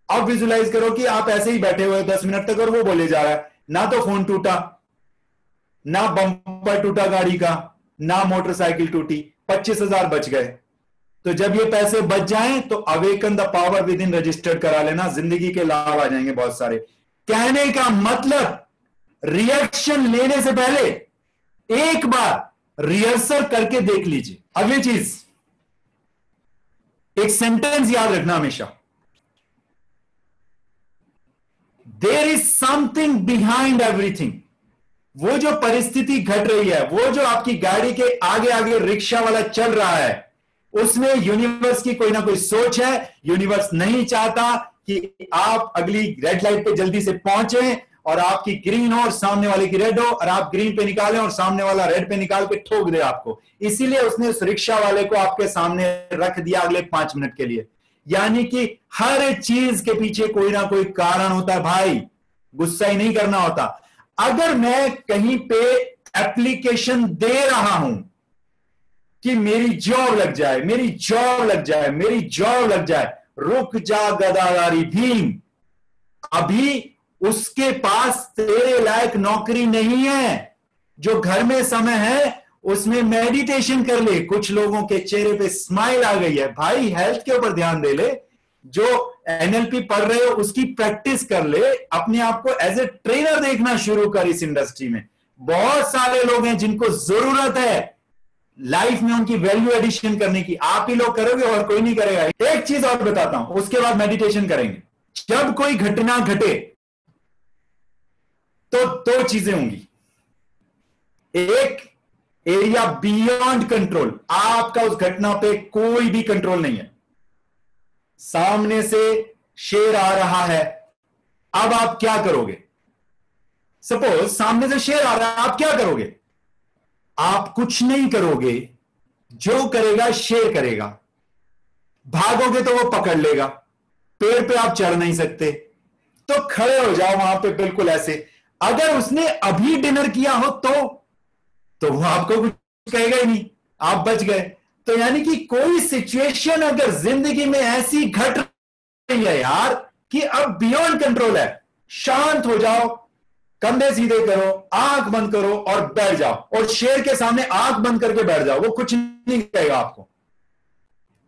अब विजुलाइज करो कि आप ऐसे ही बैठे हुए 10 मिनट तक और वो बोले जा रहा है, ना तो फोन टूटा, ना बम्पर टूटा गाड़ी का, ना मोटरसाइकिल टूटी, 25,000 बच गए। तो जब ये पैसे बच जाएं तो awaken the power with in registered करा लेना, जिंदगी के लाभ आ जाएंगे बहुत सारे। कहने का मतलब रिएक्शन लेने से पहले एक बार रिहर्सल करके देख लीजिए। अगली चीज, एक सेंटेंस याद रखना हमेशा, there is something behind everything. वो जो परिस्थिति घट रही है, वो जो आपकी गाड़ी के आगे आगे रिक्शा वाला चल रहा है, उसमें यूनिवर्स की कोई ना कोई सोच है। यूनिवर्स नहीं चाहता कि आप अगली रेड लाइट पे जल्दी से पहुंचे और आपकी ग्रीन हो और सामने वाले की रेड हो, और आप ग्रीन पे निकालें और सामने वाला रेड पे निकाल के ठोक दे आपको। इसीलिए उसने उस रिक्शा वाले को आपके सामने रख दिया अगले 5 मिनट के लिए। यानी कि हर चीज के पीछे कोई ना कोई कारण होता है भाई, गुस्सा ही नहीं करना होता। अगर मैं कहीं पे एप्लीकेशन दे रहा हूं कि मेरी जॉब लग जाए, मेरी जॉब लग जाए, मेरी जॉब लग जाए, रुक जा गदादारी भीम, अभी उसके पास तेरे लायक नौकरी नहीं है। जो घर में समय है उसमें मेडिटेशन कर ले। कुछ लोगों के चेहरे पे स्माइल आ गई है, भाई हेल्थ के ऊपर ध्यान दे ले। जो एनएलपी पढ़ रहे हो उसकी प्रैक्टिस कर ले, अपने आप को एज ए ट्रेनर देखना शुरू कर। इस इंडस्ट्री में बहुत सारे लोग हैं जिनको जरूरत है लाइफ में उनकी वैल्यू एडिशन करने की, आप ही लोग करोगे और कोई नहीं करेगा। एक चीज और बताता हूं, उसके बाद मेडिटेशन करेंगे। जब कोई घटना घटे तो 2 चीजें होंगी। एक, एरिया बियॉन्ड कंट्रोल, आपका उस घटना पे कोई भी कंट्रोल नहीं है। सामने से शेर आ रहा है, अब आप क्या करोगे? सपोज सामने से शेर आ रहा है, आप क्या करोगे? आप कुछ नहीं करोगे, जो करेगा शेर करेगा। भागोगे तो वो पकड़ लेगा, पेड़ पे आप चढ़ नहीं सकते, तो खड़े हो जाओ वहां पे बिल्कुल ऐसे। अगर उसने अभी डिनर किया हो तो वो आपको कुछ कहेगा ही नहीं, आप बच गए। तो यानी कि कोई सिचुएशन अगर जिंदगी में ऐसी घट रही है यार कि अब बियॉन्ड कंट्रोल है, शांत हो जाओ, कंधे सीधे करो, आंख बंद करो और बैठ जाओ। और शेर के सामने आंख बंद करके बैठ जाओ, वो कुछ नहीं कहेगा आपको।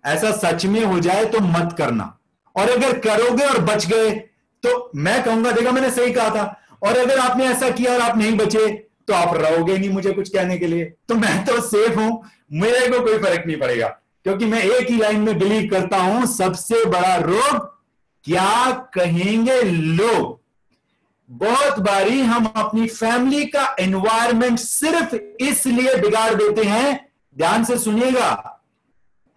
ऐसा सच में हो जाए तो मत करना, और अगर करोगे और बच गए तो मैं कहूंगा देखा मैंने सही कहा था। और अगर आपने ऐसा किया और आप नहीं बचे तो आप रहोगे नहीं मुझे कुछ कहने के लिए। तो मैं तो सेफ हूं, मेरे को कोई फर्क नहीं पड़ेगा, क्योंकि मैं एक ही लाइन में बिलीव करता हूं, सबसे बड़ा रोग क्या कहेंगे लोग। बहुत बारी हम अपनी फैमिली का एनवायरनमेंट सिर्फ इसलिए बिगाड़ देते हैं, ध्यान से सुनिएगा,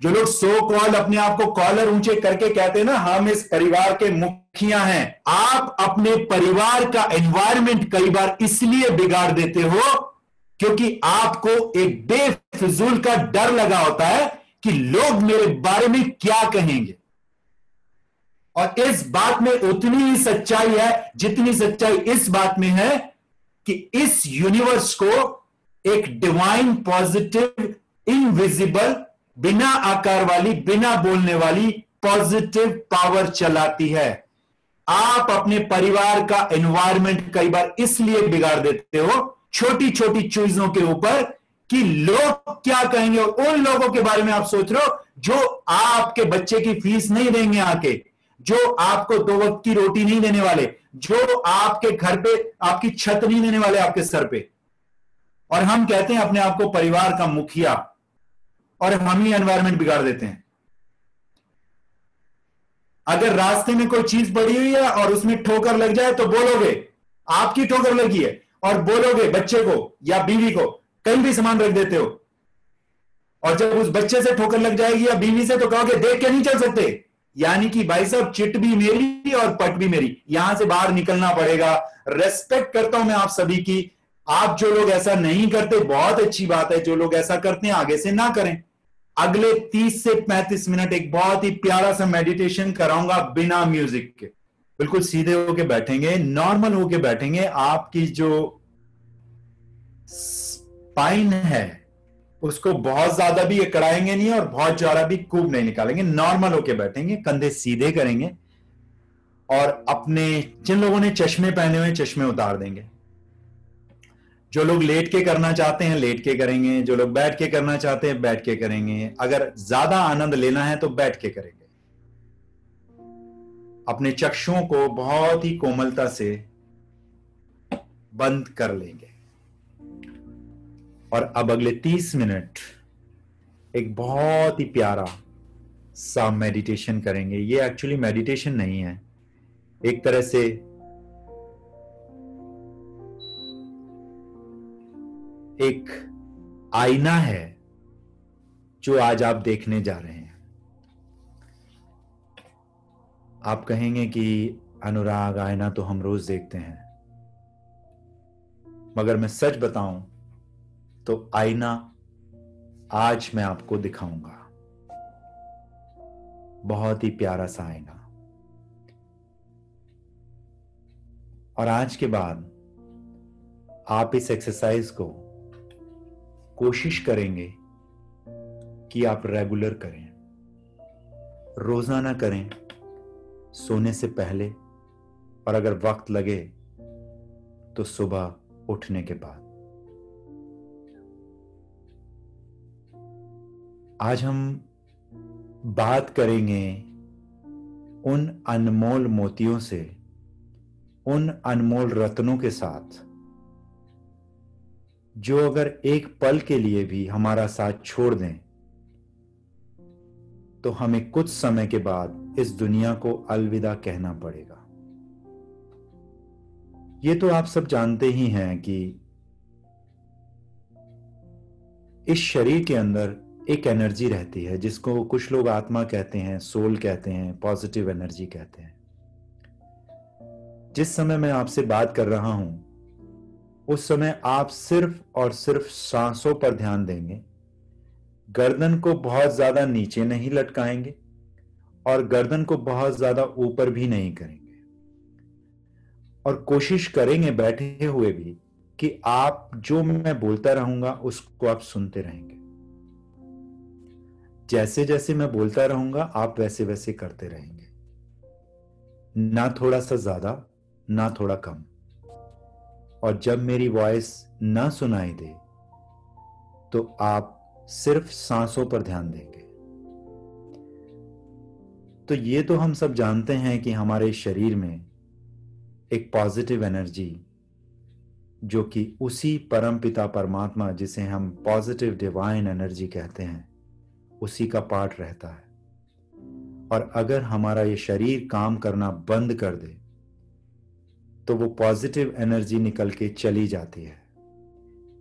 जो लोग सो कॉल अपने आप को कॉलर ऊंचे करके कहते हैं ना, हम इस परिवार के मुखिया हैं। आप अपने परिवार का एनवायरनमेंट कई बार इसलिए बिगाड़ देते हो क्योंकि आपको एक बेफिजूल का डर लगा होता है कि लोग मेरे बारे में क्या कहेंगे। और इस बात में उतनी ही सच्चाई है जितनी सच्चाई इस बात में है कि इस यूनिवर्स को एक डिवाइन पॉजिटिव इनविजिबल बिना आकार वाली बिना बोलने वाली पॉजिटिव पावर चलाती है। आप अपने परिवार का एनवायरनमेंट कई बार इसलिए बिगाड़ देते हो छोटी छोटी चीजों के ऊपर कि लोग क्या कहेंगे, और उन लोगों के बारे में आप सोच रहे हो जो आपके बच्चे की फीस नहीं देंगे आके, जो आपको 2 वक्त की रोटी नहीं देने वाले, जो आपके घर पे आपकी छत नहीं देने वाले आपके सर पे। और हम कहते हैं अपने आप को परिवार का मुखिया, और हम ही एनवायरनमेंट बिगाड़ देते हैं। अगर रास्ते में कोई चीज पड़ी हुई है और उसमें ठोकर लग जाए तो बोलोगे आपकी ठोकर लगी है, और बोलोगे बच्चे को या बीवी को, कहीं भी सामान रख देते हो, और जब उस बच्चे से ठोकर लग जाएगी या बीवी से तो कहोगे देख के नहीं चल सकते। यानी कि भाई साहब चिट भी मेरी और पट भी मेरी, यहां से बाहर निकलना पड़ेगा। रेस्पेक्ट करता हूं मैं आप सभी की। आप जो लोग ऐसा नहीं करते बहुत अच्छी बात है, जो लोग ऐसा करते हैं आगे से ना करें। अगले 30 से 35 मिनट एक बहुत ही प्यारा सा मेडिटेशन कराऊंगा बिना म्यूजिक के। बिल्कुल सीधे होके बैठेंगे, नॉर्मल होके बैठेंगे। आपकी जो स्पाइन है उसको बहुत ज्यादा भी कड़ाएंगे नहीं और बहुत ज्यादा भी कूब नहीं निकालेंगे। नॉर्मल होके बैठेंगे, कंधे सीधे करेंगे, और अपने जिन लोगों ने चश्मे पहने हुए चश्मे उतार देंगे। जो लोग लेट के करना चाहते हैं लेट के करेंगे, जो लोग बैठ के करना चाहते हैं बैठ के करेंगे। अगर ज्यादा आनंद लेना है तो बैठ के करेंगे। अपने चक्षुओं को बहुत ही कोमलता से बंद कर लेंगे, और अब अगले 30 मिनट एक बहुत ही प्यारा सा मेडिटेशन करेंगे। ये एक्चुअली मेडिटेशन नहीं है, एक तरह से एक आईना है जो आज आप देखने जा रहे हैं। आप कहेंगे कि अनुराग आईना तो हम रोज देखते हैं, मगर मैं सच बताऊं तो आईना आज मैं आपको दिखाऊंगा। बहुत ही प्यारा सा आईना। और आज के बाद आप इस एक्सरसाइज को कोशिश करेंगे कि आप रेगुलर करें, रोजाना करें, सोने से पहले, और अगर वक्त लगे तो सुबह उठने के बाद। आज हम बात करेंगे उन अनमोल मोतियों से, उन अनमोल रत्नों के साथ जो अगर एक पल के लिए भी हमारा साथ छोड़ दें तो हमें कुछ समय के बाद इस दुनिया को अलविदा कहना पड़ेगा। ये तो आप सब जानते ही हैं कि इस शरीर के अंदर एक एनर्जी रहती है जिसको कुछ लोग आत्मा कहते हैं, सोल कहते हैं, पॉजिटिव एनर्जी कहते हैं। जिस समय मैं आपसे बात कर रहा हूं उस समय आप सिर्फ और सिर्फ सांसों पर ध्यान देंगे। गर्दन को बहुत ज्यादा नीचे नहीं लटकाएंगे और गर्दन को बहुत ज्यादा ऊपर भी नहीं करेंगे, और कोशिश करेंगे बैठे हुए भी कि आप जो मैं बोलता रहूंगा उसको आप सुनते रहेंगे। जैसे जैसे मैं बोलता रहूंगा आप वैसे वैसे करते रहेंगे, ना थोड़ा सा ज्यादा ना थोड़ा कम। और जब मेरी वॉइस ना सुनाई दे तो आप सिर्फ सांसों पर ध्यान देंगे। तो ये तो हम सब जानते हैं कि हमारे शरीर में एक पॉजिटिव एनर्जी, जो कि उसी परम पिता परमात्मा जिसे हम पॉजिटिव डिवाइन एनर्जी कहते हैं, उसी का पार्ट रहता है। और अगर हमारा ये शरीर काम करना बंद कर दे तो वो पॉजिटिव एनर्जी निकल के चली जाती है।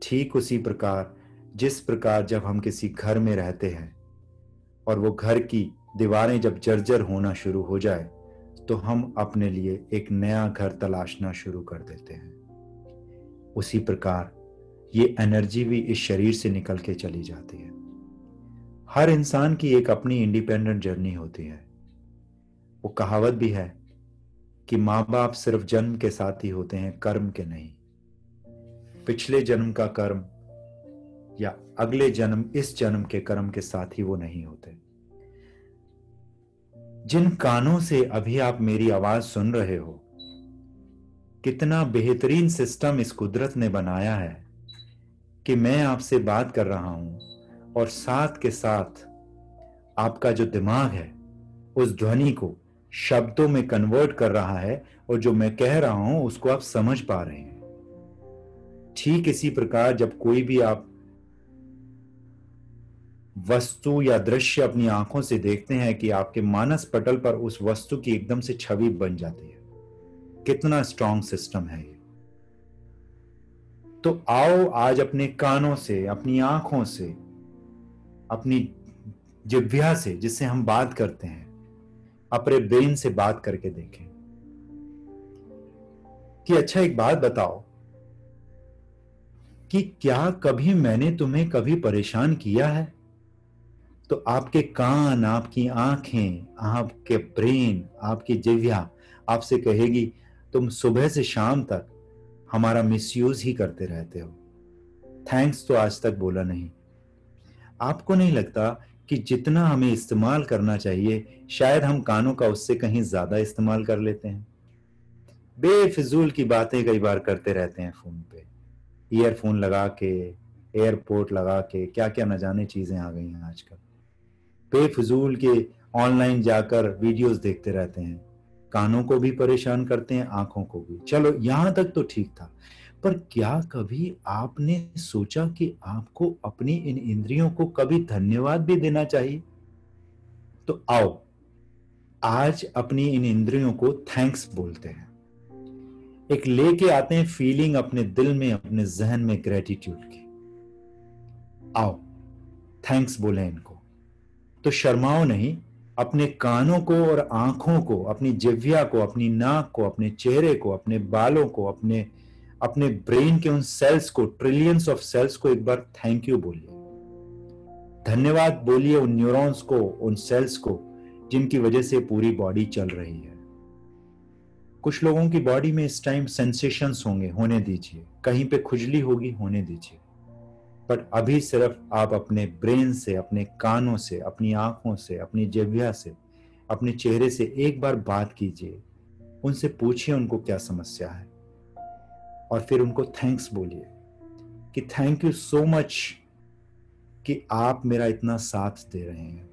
ठीक उसी प्रकार जिस प्रकार जब हम किसी घर में रहते हैं और वो घर की दीवारें जब जर्जर होना शुरू हो जाए तो हम अपने लिए एक नया घर तलाशना शुरू कर देते हैं। उसी प्रकार ये एनर्जी भी इस शरीर से निकल के चली जाती है। हर इंसान की एक अपनी इंडिपेंडेंट जर्नी होती है। वो कहावत भी है कि माँ बाप सिर्फ जन्म के साथ ही होते हैं, कर्म के नहीं। पिछले जन्म का कर्म या अगले जन्म, इस जन्म के कर्म के साथ ही वो नहीं होते। जिन कानों से अभी आप मेरी आवाज सुन रहे हो, कितना बेहतरीन सिस्टम इस कुदरत ने बनाया है कि मैं आपसे बात कर रहा हूं और साथ के साथ आपका जो दिमाग है उस ध्वनि को शब्दों में कन्वर्ट कर रहा है, और जो मैं कह रहा हूं उसको आप समझ पा रहे हैं। ठीक इसी प्रकार जब कोई भी आप वस्तु या दृश्य अपनी आंखों से देखते हैं कि आपके मानस पटल पर उस वस्तु की एकदम से छवि बन जाती है। कितना स्ट्रॉन्ग सिस्टम है ये। तो आओ आज अपने कानों से, अपनी आंखों से, अपनी जिह्वा से, जिससे हम बात करते हैं, अपने ब्रेन से बात करके देखें कि अच्छा एक बात बताओ कि क्या कभी मैंने तुम्हें कभी परेशान किया है? तो आपके कान, आपकी आंखें, आपके ब्रेन, आपकी जिह्वा आपसे कहेगी तुम सुबह से शाम तक हमारा मिसयूज ही करते रहते हो, थैंक्स तो आज तक बोला नहीं। आपको नहीं लगता कि जितना हमें इस्तेमाल करना चाहिए शायद हम कानों का उससे कहीं ज्यादा इस्तेमाल कर लेते हैं? बेफिजूल की बातें कई बार करते रहते हैं फोन पे, ईयरफोन लगा के, एयरपोर्ट लगा के, क्या क्या न जाने चीजें आ गई हैं आजकल। बेफिजूल के ऑनलाइन जाकर वीडियोस देखते रहते हैं, कानों को भी परेशान करते हैं, आंखों को भी। चलो यहां तक तो ठीक था, पर क्या कभी आपने सोचा कि आपको अपनी इन इंद्रियों को कभी धन्यवाद भी देना चाहिए? तो आओ आज अपनी इन इंद्रियों को थैंक्स बोलते हैं। एक लेके आते हैं फीलिंग अपने दिल में, अपने जहन में ग्रेटिट्यूड की। आओ थैंक्स बोले इनको। तो शर्माओ नहीं, अपने कानों को और आंखों को, अपनी जिह्वा को, अपनी नाक को, अपने चेहरे को, अपने बालों को, अपने अपने ब्रेन के उन सेल्स को, ट्रिलियंस ऑफ सेल्स को एक बार थैंक यू बोलिए, धन्यवाद बोलिए उन न्यूरॉन्स को, उन सेल्स को जिनकी वजह से पूरी बॉडी चल रही है। कुछ लोगों की बॉडी में इस टाइम सेंसेशंस होंगे, होने दीजिए, कहीं पे खुजली होगी, होने दीजिए, बट अभी सिर्फ आप अपने ब्रेन से, अपने कानों से, अपनी आंखों से, अपनी जिह्वा से, अपने चेहरे से एक बार बात कीजिए, उनसे पूछिए उनको क्या समस्या है, और फिर उनको थैंक्स बोलिए कि थैंक यू सो मच कि आप मेरा इतना साथ दे रहे हैं।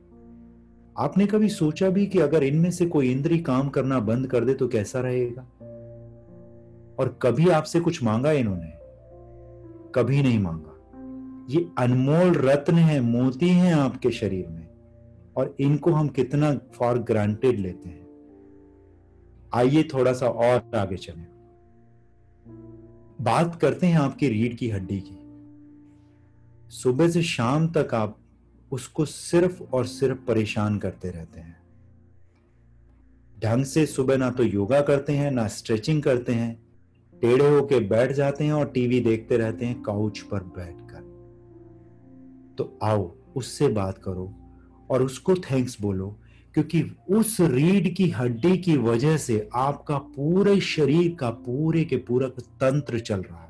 आपने कभी सोचा भी कि अगर इनमें से कोई इंद्री काम करना बंद कर दे तो कैसा रहेगा? और कभी आपसे कुछ मांगा इन्होंने? कभी नहीं मांगा। ये अनमोल रत्न है, मोती हैं आपके शरीर में, और इनको हम कितना फॉर ग्रांटेड लेते हैं। आइए थोड़ा सा और आगे चलें, बात करते हैं आपकी रीढ़ की हड्डी की। सुबह से शाम तक आप उसको सिर्फ और सिर्फ परेशान करते रहते हैं। ढंग से सुबह ना तो योगा करते हैं, ना स्ट्रेचिंग करते हैं, टेढ़े होके बैठ जाते हैं और टीवी देखते रहते हैं काउच पर बैठकर। तो आओ उससे बात करो और उसको थैंक्स बोलो, क्योंकि उस रीढ़ की हड्डी की वजह से आपका पूरे शरीर का पूरे के पूरा तंत्र चल रहा है।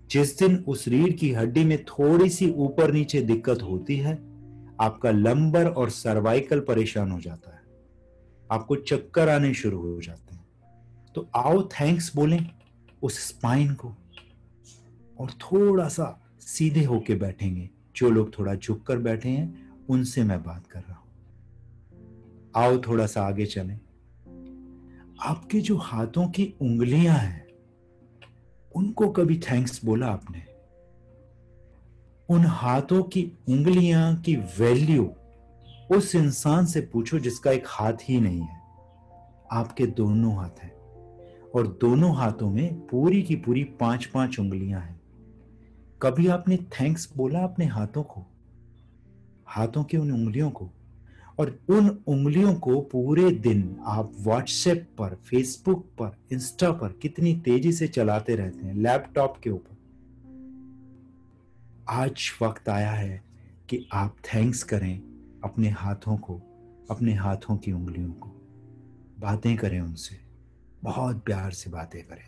जिस दिन उस रीढ़ की हड्डी में थोड़ी सी ऊपर नीचे दिक्कत होती है, आपका लंबर और सर्वाइकल परेशान हो जाता है, आपको चक्कर आने शुरू हो जाते हैं। तो आओ थैंक्स बोलें उस स्पाइन को, और थोड़ा सा सीधे होके बैठेंगे। जो लोग थोड़ा झुककर बैठे हैं उनसे मैं बात कर रहा हूं। आओ थोड़ा सा आगे चलें। आपके जो हाथों की उंगलियां हैं उनको कभी थैंक्स बोला आपने? उन हाथों की उंगलियां की वैल्यू उस इंसान से पूछो जिसका एक हाथ ही नहीं है। आपके दोनों हाथ हैं और दोनों हाथों में पूरी की पूरी 5-5 उंगलियां हैं। कभी आपने थैंक्स बोला अपने हाथों को, हाथों की उन उंगलियों को? और उन उंगलियों को पूरे दिन आप व्हाट्सएप पर, फेसबुक पर, इंस्टा पर कितनी तेजी से चलाते रहते हैं, लैपटॉप के ऊपर। आज वक्त आया है कि आप थैंक्स करें अपने हाथों को, अपने हाथों की उंगलियों को, बातें करें उनसे, बहुत प्यार से बातें करें।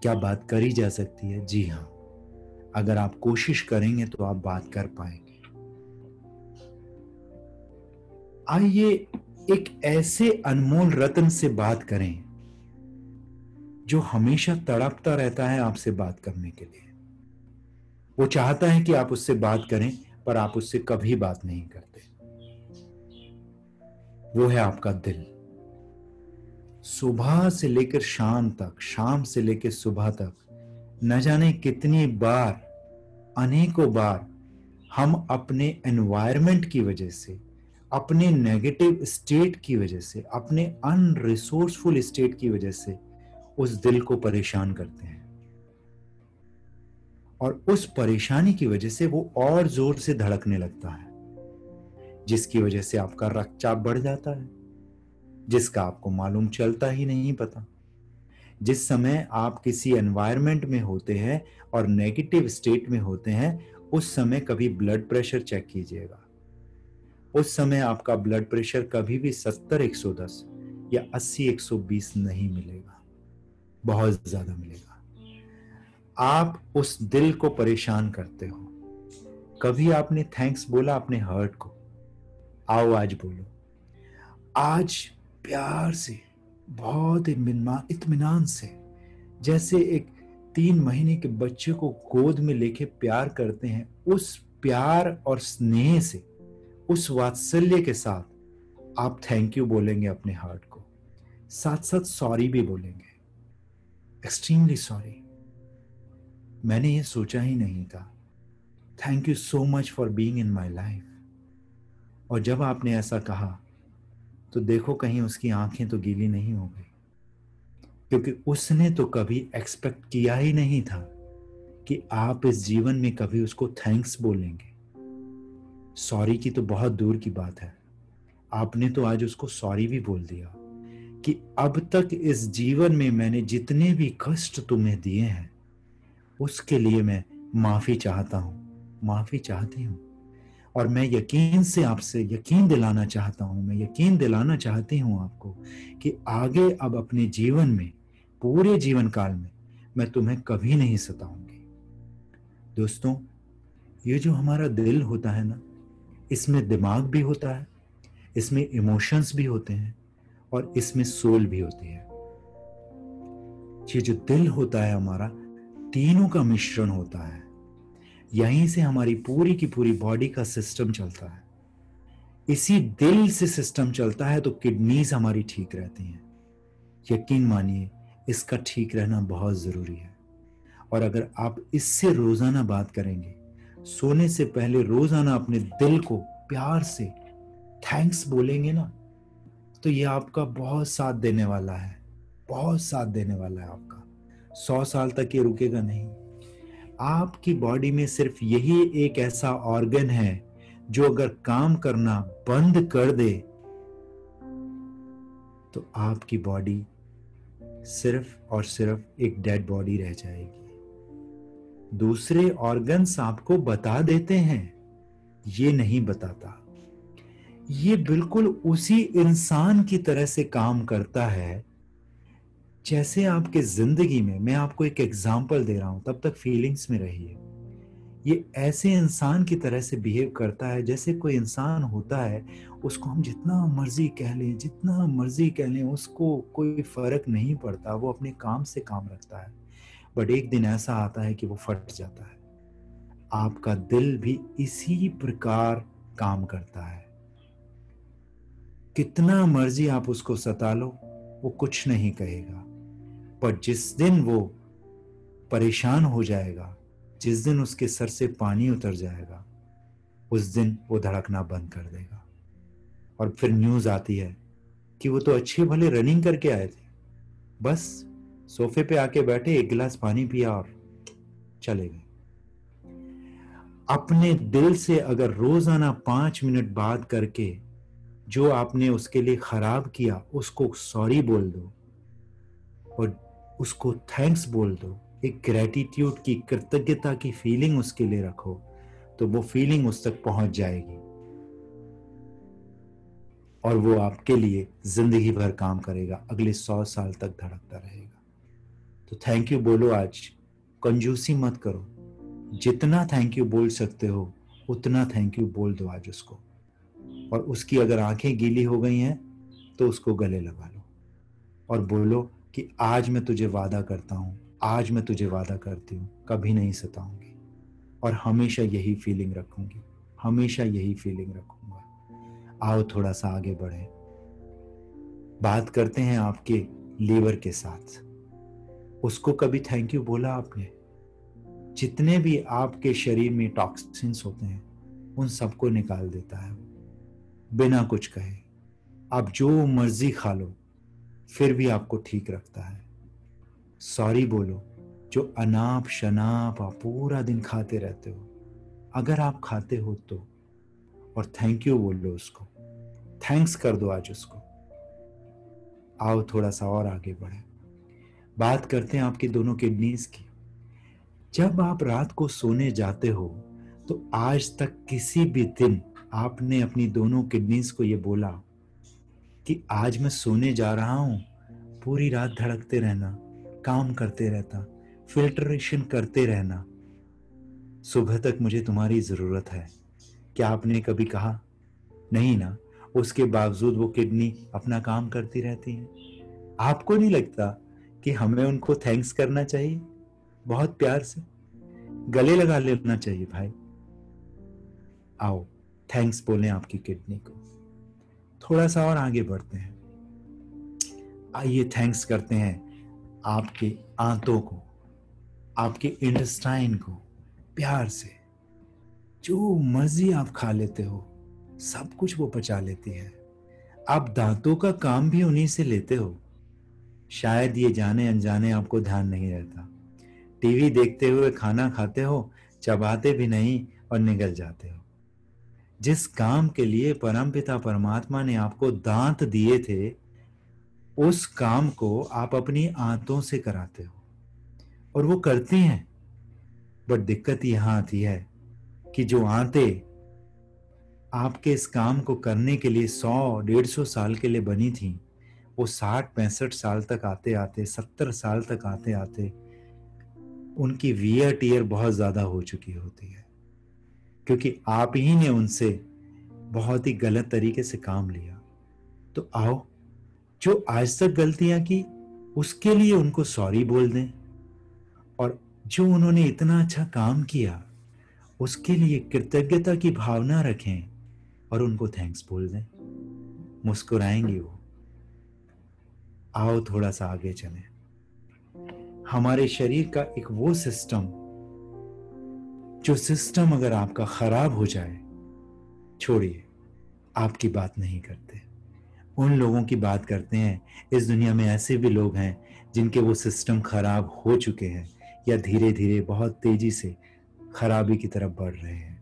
क्या बात करी जा सकती है? जी हाँ, अगर आप कोशिश करेंगे तो आप बात कर पाएंगे। आइए एक ऐसे अनमोल रत्न से बात करें जो हमेशा तड़पता रहता है आपसे बात करने के लिए। वो चाहता है कि आप उससे बात करें, पर आप उससे कभी बात नहीं करते। वो है आपका दिल। सुबह से लेकर शाम तक, शाम से लेकर सुबह तक, न जाने कितनी बार, अनेकों बार हम अपने एनवायरनमेंट की वजह से, अपने नेगेटिव स्टेट की वजह से, अपने अनरिसोर्सफुल स्टेट की वजह से उस दिल को परेशान करते हैं, और उस परेशानी की वजह से वो और जोर से धड़कने लगता है, जिसकी वजह से आपका रक्तचाप बढ़ जाता है, जिसका आपको मालूम चलता ही नहीं पता। जिस समय आप किसी एनवायरनमेंट में होते हैं और नेगेटिव स्टेट में होते हैं, उस समय कभी ब्लड प्रेशर चेक कीजिएगा। उस समय आपका ब्लड प्रेशर कभी भी 70-110 या 80-120 नहीं मिलेगा, बहुत ज्यादा मिलेगा। आप उस दिल को परेशान करते हो। कभी आपने थैंक्स बोला अपने हार्ट को? आओ आज बोलो, आज प्यार से, बहुत इत्मीनान से, जैसे एक 3 महीने के बच्चे को गोद में लेके प्यार करते हैं, उस प्यार और स्नेह से, उस वात्सल्य के साथ आप थैंक यू बोलेंगे अपने हार्ट को। साथ साथ सॉरी भी बोलेंगे, एक्सट्रीमली सॉरी, मैंने ये सोचा ही नहीं था, thank you so much for being in my life. और जब आपने ऐसा कहा तो देखो कहीं उसकी आंखें तो गीली नहीं हो गई, क्योंकि उसने तो कभी एक्सपेक्ट किया ही नहीं था कि आप इस जीवन में कभी उसको थैंक्स बोलेंगे। सॉरी की तो बहुत दूर की बात है, आपने तो आज उसको सॉरी भी बोल दिया कि अब तक इस जीवन में मैंने जितने भी कष्ट तुम्हें दिए हैं उसके लिए मैं माफी चाहता हूं, माफी चाहती हूं। और मैं यकीन से आपसे यकीन दिलाना चाहता हूं, मैं यकीन दिलाना चाहती हूं आपको कि आगे अब अपने जीवन में, पूरे जीवन काल में मैं तुम्हें कभी नहीं सताऊंगी। दोस्तों, ये जो हमारा दिल होता है ना, इसमें दिमाग भी होता है, इसमें इमोशंस भी होते हैं, और इसमें सोल भी होती है। ये जो दिल होता है हमारा, तीनों का मिश्रण होता है। यहीं से हमारी पूरी की पूरी बॉडी का सिस्टम चलता है। इसी दिल से सिस्टम चलता है तो किडनीज हमारी ठीक रहती हैं। यकीन मानिए, इसका ठीक रहना बहुत जरूरी है। और अगर आप इससे रोजाना बात करेंगे, सोने से पहले रोजाना अपने दिल को प्यार से थैंक्स बोलेंगे ना, तो ये आपका बहुत साथ देने वाला है, बहुत साथ देने वाला है आपका। 100 साल तक ये रुकेगा नहीं। आपकी बॉडी में सिर्फ यही एक ऐसा ऑर्गन है जो अगर काम करना बंद कर दे तो आपकी बॉडी सिर्फ और सिर्फ एक डेड बॉडी रह जाएगी। दूसरे ऑर्गन्स आपको बता देते हैं, ये नहीं बताता। ये बिल्कुल उसी इंसान की तरह से काम करता है जैसे आपके जिंदगी में, मैं आपको एक एग्जांपल दे रहा हूं, तब तक फीलिंग्स में रहिए। ये ऐसे इंसान की तरह से बिहेव करता है जैसे कोई इंसान होता है, उसको हम जितना मर्जी कह लें, जितना मर्जी कह लें, उसको कोई फर्क नहीं पड़ता, वो अपने काम से काम रखता है। बट एक दिन ऐसा आता है कि वो फट जाता है। आपका दिल भी इसी प्रकार काम करता है। कितना मर्जी आप उसको सता लो, वो कुछ नहीं कहेगा। पर जिस दिन वो परेशान हो जाएगा, जिस दिन उसके सर से पानी उतर जाएगा, उस दिन वो धड़कना बंद कर देगा। और फिर न्यूज आती है कि वो तो अच्छे भले रनिंग करके आए थे, बस सोफे पे आके बैठे, एक गिलास पानी पिया और चले गए। अपने दिल से अगर रोजाना 5 मिनट बात करके जो आपने उसके लिए खराब किया उसको सॉरी बोल दो और उसको थैंक्स बोल दो, एक ग्रेटिट्यूड की, कृतज्ञता की फीलिंग उसके लिए रखो, तो वो फीलिंग उस तक पहुंच जाएगी। और वो आपके लिए जिंदगी भर काम करेगा, अगले 100 साल तक धड़कता रहेगा। तो थैंक यू बोलो आज, कंजूसी मत करो, जितना थैंक यू बोल सकते हो उतना थैंक यू बोल दो आज उसको। और उसकी अगर आंखें गीली हो गई हैं तो उसको गले लगा लो और बोलो कि आज मैं तुझे वादा करता हूं, आज मैं तुझे वादा करती हूं, कभी नहीं सताऊंगी और हमेशा यही फीलिंग रखूंगी, हमेशा यही फीलिंग रखूंगा। आओ थोड़ा सा आगे बढ़े, बात करते हैं आपके लीवर के साथ। उसको कभी थैंक यू बोला आपने? जितने भी आपके शरीर में टॉक्सिन्स होते हैं उन सबको निकाल देता है बिना कुछ कहे। आप जो मर्जी खा लो फिर भी आपको ठीक रखता है। सॉरी बोलो, जो अनाप शनाप आप पूरा दिन खाते रहते हो, अगर आप खाते हो तो, और थैंक यू बोलो उसको, थैंक्स कर दो आज उसको। आओ थोड़ा सा और आगे बढ़े, बात करते हैं आपकी दोनों किडनीज की। जब आप रात को सोने जाते हो तो आज तक किसी भी दिन आपने अपनी दोनों किडनीज को ये बोला कि आज मैं सोने जा रहा हूं, पूरी रात धड़कते रहना, काम करते रहता, फिल्ट्रेशन करते रहना, सुबह तक मुझे तुम्हारी जरूरत है? क्या आपने कभी कहा? नहीं ना। उसके बावजूद वो किडनी अपना काम करती रहती है। आपको नहीं लगता कि हमें उनको थैंक्स करना चाहिए? बहुत प्यार से गले लगा लेना चाहिए भाई। आओ थैंक्स बोलें आपकी किडनी को। थोड़ा सा और आगे बढ़ते हैं, आइए थैंक्स करते हैं आपके आंतों को, आपके इंटेस्टाइन को। प्यार से जो मर्जी आप खा लेते हो सब कुछ वो पचा लेती है। आप दांतों का काम भी उन्हीं से लेते हो। शायद ये जाने अनजाने आपको ध्यान नहीं रहता। टीवी देखते हुए खाना खाते हो, चबाते भी नहीं और निगल जाते हो। जिस काम के लिए परमपिता परमात्मा ने आपको दांत दिए थे उस काम को आप अपनी आंतों से कराते हो और वो करती हैं। बट दिक्कत यहां आती है कि जो आंतें आपके इस काम को करने के लिए 100-150 साल के लिए बनी थी, वो 60-65 साल तक आते आते, 70 साल तक आते आते उनकी वियर टीयर बहुत ज्यादा हो चुकी होती है, क्योंकि आप ही ने उनसे बहुत ही गलत तरीके से काम लिया। तो आओ, जो आज तक गलतियां की उसके लिए उनको सॉरी बोल दें, और जो उन्होंने इतना अच्छा काम किया उसके लिए कृतज्ञता की भावना रखें और उनको थैंक्स बोल दें। मुस्कुराएंगे वो। आओ थोड़ा सा आगे चलें। हमारे शरीर का एक वो सिस्टम, जो सिस्टम अगर आपका खराब हो जाए, छोड़िए, आपकी बात नहीं करते, उन लोगों की बात करते हैं। इस दुनिया में ऐसे भी लोग हैं जिनके वो सिस्टम खराब हो चुके हैं या धीरे धीरे बहुत तेजी से खराबी की तरफ बढ़ रहे हैं।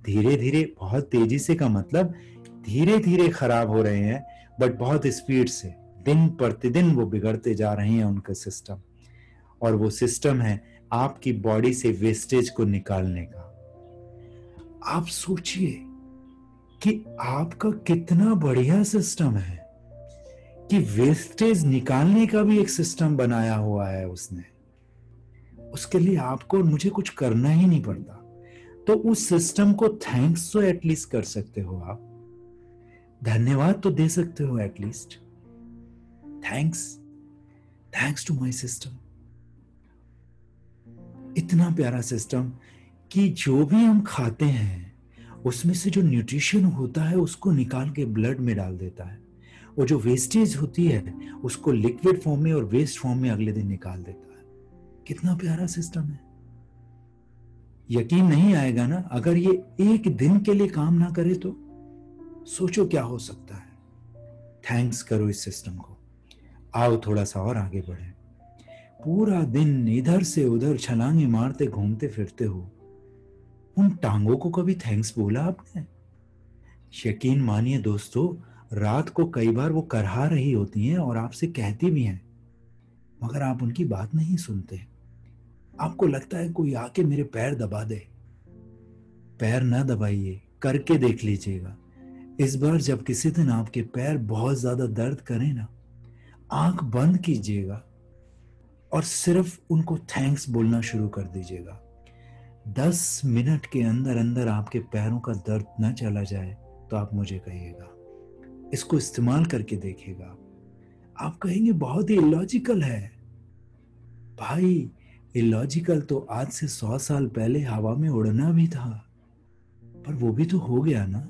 धीरे धीरे, बहुत तेजी से का मतलब धीरे धीरे खराब हो रहे हैं, बट बहुत स्पीड से दिन प्रतिदिन वो बिगड़ते जा रहे हैं उनका सिस्टम। और वो सिस्टम है आपकी बॉडी से वेस्टेज को निकालने का। आप सोचिए कि आपका कितना बढ़िया सिस्टम है कि वेस्टेज निकालने का भी एक सिस्टम बनाया हुआ है उसने। उसके लिए आपको और मुझे कुछ करना ही नहीं पड़ता। तो उस सिस्टम को थैंक्स तो एटलीस्ट कर सकते हो आप, धन्यवाद तो दे सकते हो at least. Thanks to my system. इतना प्यारा सिस्टम कि जो भी हम खाते हैं उसमें से जो न्यूट्रिशन होता है उसको निकाल के ब्लड में डाल देता है, और जो वेस्टेज होती है उसको लिक्विड फॉर्म में और वेस्ट फॉर्म में अगले दिन निकाल देता है। कितना प्यारा सिस्टम है। यकीन नहीं आएगा ना अगर ये एक दिन के लिए काम ना करे तो। सोचो क्या हो सकता है। थैंक्स करो इस सिस्टम को। आओ थोड़ा सा और आगे बढ़े। पूरा दिन इधर से उधर छलांगे मारते घूमते फिरते हो, उन टांगों को कभी थैंक्स बोला आपने? यकीन मानिए दोस्तों, रात को कई बार वो करहा रही होती हैं और आपसे कहती भी हैं, मगर आप उनकी बात नहीं सुनते। आपको लगता है कोई आके मेरे पैर दबा दे। पैर ना दबाइए, करके देख लीजिएगा। इस बार जब किसी दिन आपके पैर बहुत ज्यादा दर्द करें ना, आंख बंद कीजिएगा और सिर्फ उनको थैंक्स बोलना शुरू कर दीजिएगा। 10 मिनट के अंदर अंदर आपके पैरों का दर्द न चला जाए तो आप मुझे कहिएगा। इसको इस्तेमाल करके देखिएगा। आप कहेंगे बहुत ही इलॉजिकल है। भाई, इलॉजिकल तो आज से 100 साल पहले हवा में उड़ना भी था, पर वो भी तो हो गया ना।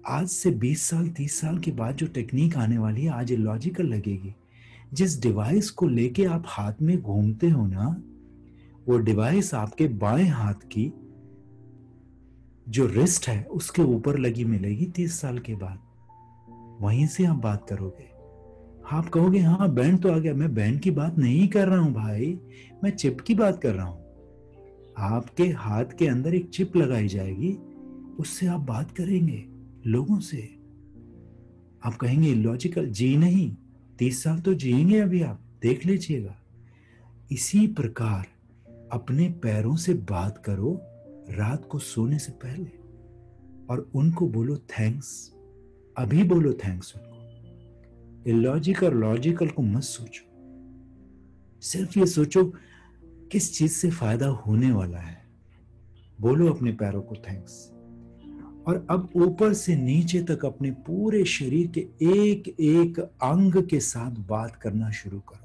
आज से 20 साल 30 साल के बाद जो टेक्निक आने वाली है आज इलॉजिकल लगेगी। जिस डिवाइस को लेके आप हाथ में घूमते हो ना, वो डिवाइस आपके बाएं हाथ की जो रिस्ट है उसके ऊपर लगी मिलेगी 30 साल के बाद। वहीं से आप बात करोगे। आप कहोगे हाँ बैंड तो आ गया। मैं बैंड की बात नहीं कर रहा हूं भाई, मैं चिप की बात कर रहा हूं। आपके हाथ के अंदर एक चिप लगाई जाएगी, उससे आप बात करेंगे लोगों से। आप कहेंगे लॉजिकल जी नहीं, 30 साल तो जिएंगे अभी, आप देख लीजिएगा। इसी प्रकार अपने पैरों से बात करो रात को सोने से पहले और उनको बोलो थैंक्स। अभी बोलो थैंक्स उनको। इलॉजिकल लॉजिकल को मत सोचो, सिर्फ ये सोचो किस चीज से फायदा होने वाला है। बोलो अपने पैरों को थैंक्स। और अब ऊपर से नीचे तक अपने पूरे शरीर के एक एक अंग के साथ बात करना शुरू करो।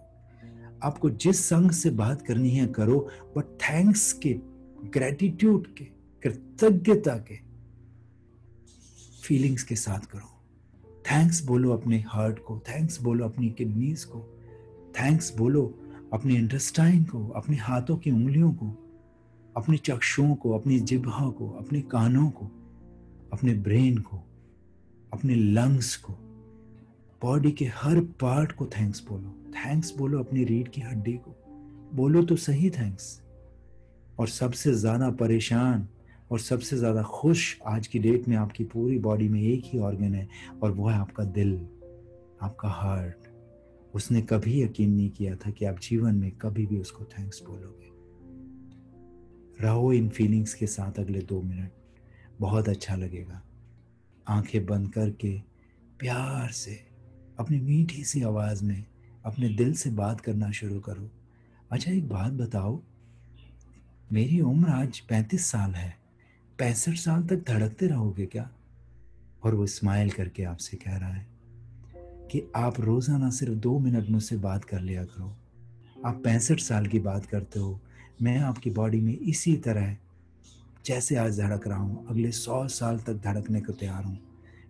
आपको जिस अंग से बात करनी है करो, बट थैंक्स के, ग्रेटिट्यूड के, कृतज्ञता के फीलिंग्स के साथ करो। थैंक्स बोलो अपने हार्ट को, थैंक्स बोलो अपनी किडनीज को, थैंक्स बोलो अपने इंटेस्टाइन को, अपने हाथों की उंगलियों को, अपने चक्षुओं को, अपनी जिह्वा को, अपने कानों को, अपने ब्रेन को, अपने लंग्स को, बॉडी के हर पार्ट को थैंक्स बोलो। थैंक्स बोलो अपनी रीढ़ की हड्डी को, बोलो तो सही थैंक्स। और सबसे ज्यादा परेशान और सबसे ज्यादा खुश आज की डेट में आपकी पूरी बॉडी में एक ही ऑर्गन है, और वो है आपका दिल, आपका हार्ट। उसने कभी यकीन नहीं किया था कि आप जीवन में कभी भी उसको थैंक्स बोलोगे। रहो इन फीलिंग्स के साथ अगले 2 मिनट, बहुत अच्छा लगेगा। आंखें बंद करके प्यार से अपनी मीठी सी आवाज में अपने दिल से बात करना शुरू करो। अच्छा एक बात बताओ, मेरी उम्र आज 35 साल है, 65 साल तक धड़कते रहोगे क्या? और वो स्माइल करके आपसे कह रहा है कि आप रोजाना सिर्फ 2 मिनट मुझसे बात कर लिया करो। आप 65 साल की बात करते हो, मैं आपकी बॉडी में इसी तरह जैसे आज धड़क रहा हूं अगले 100 साल तक धड़कने को तैयार हूं।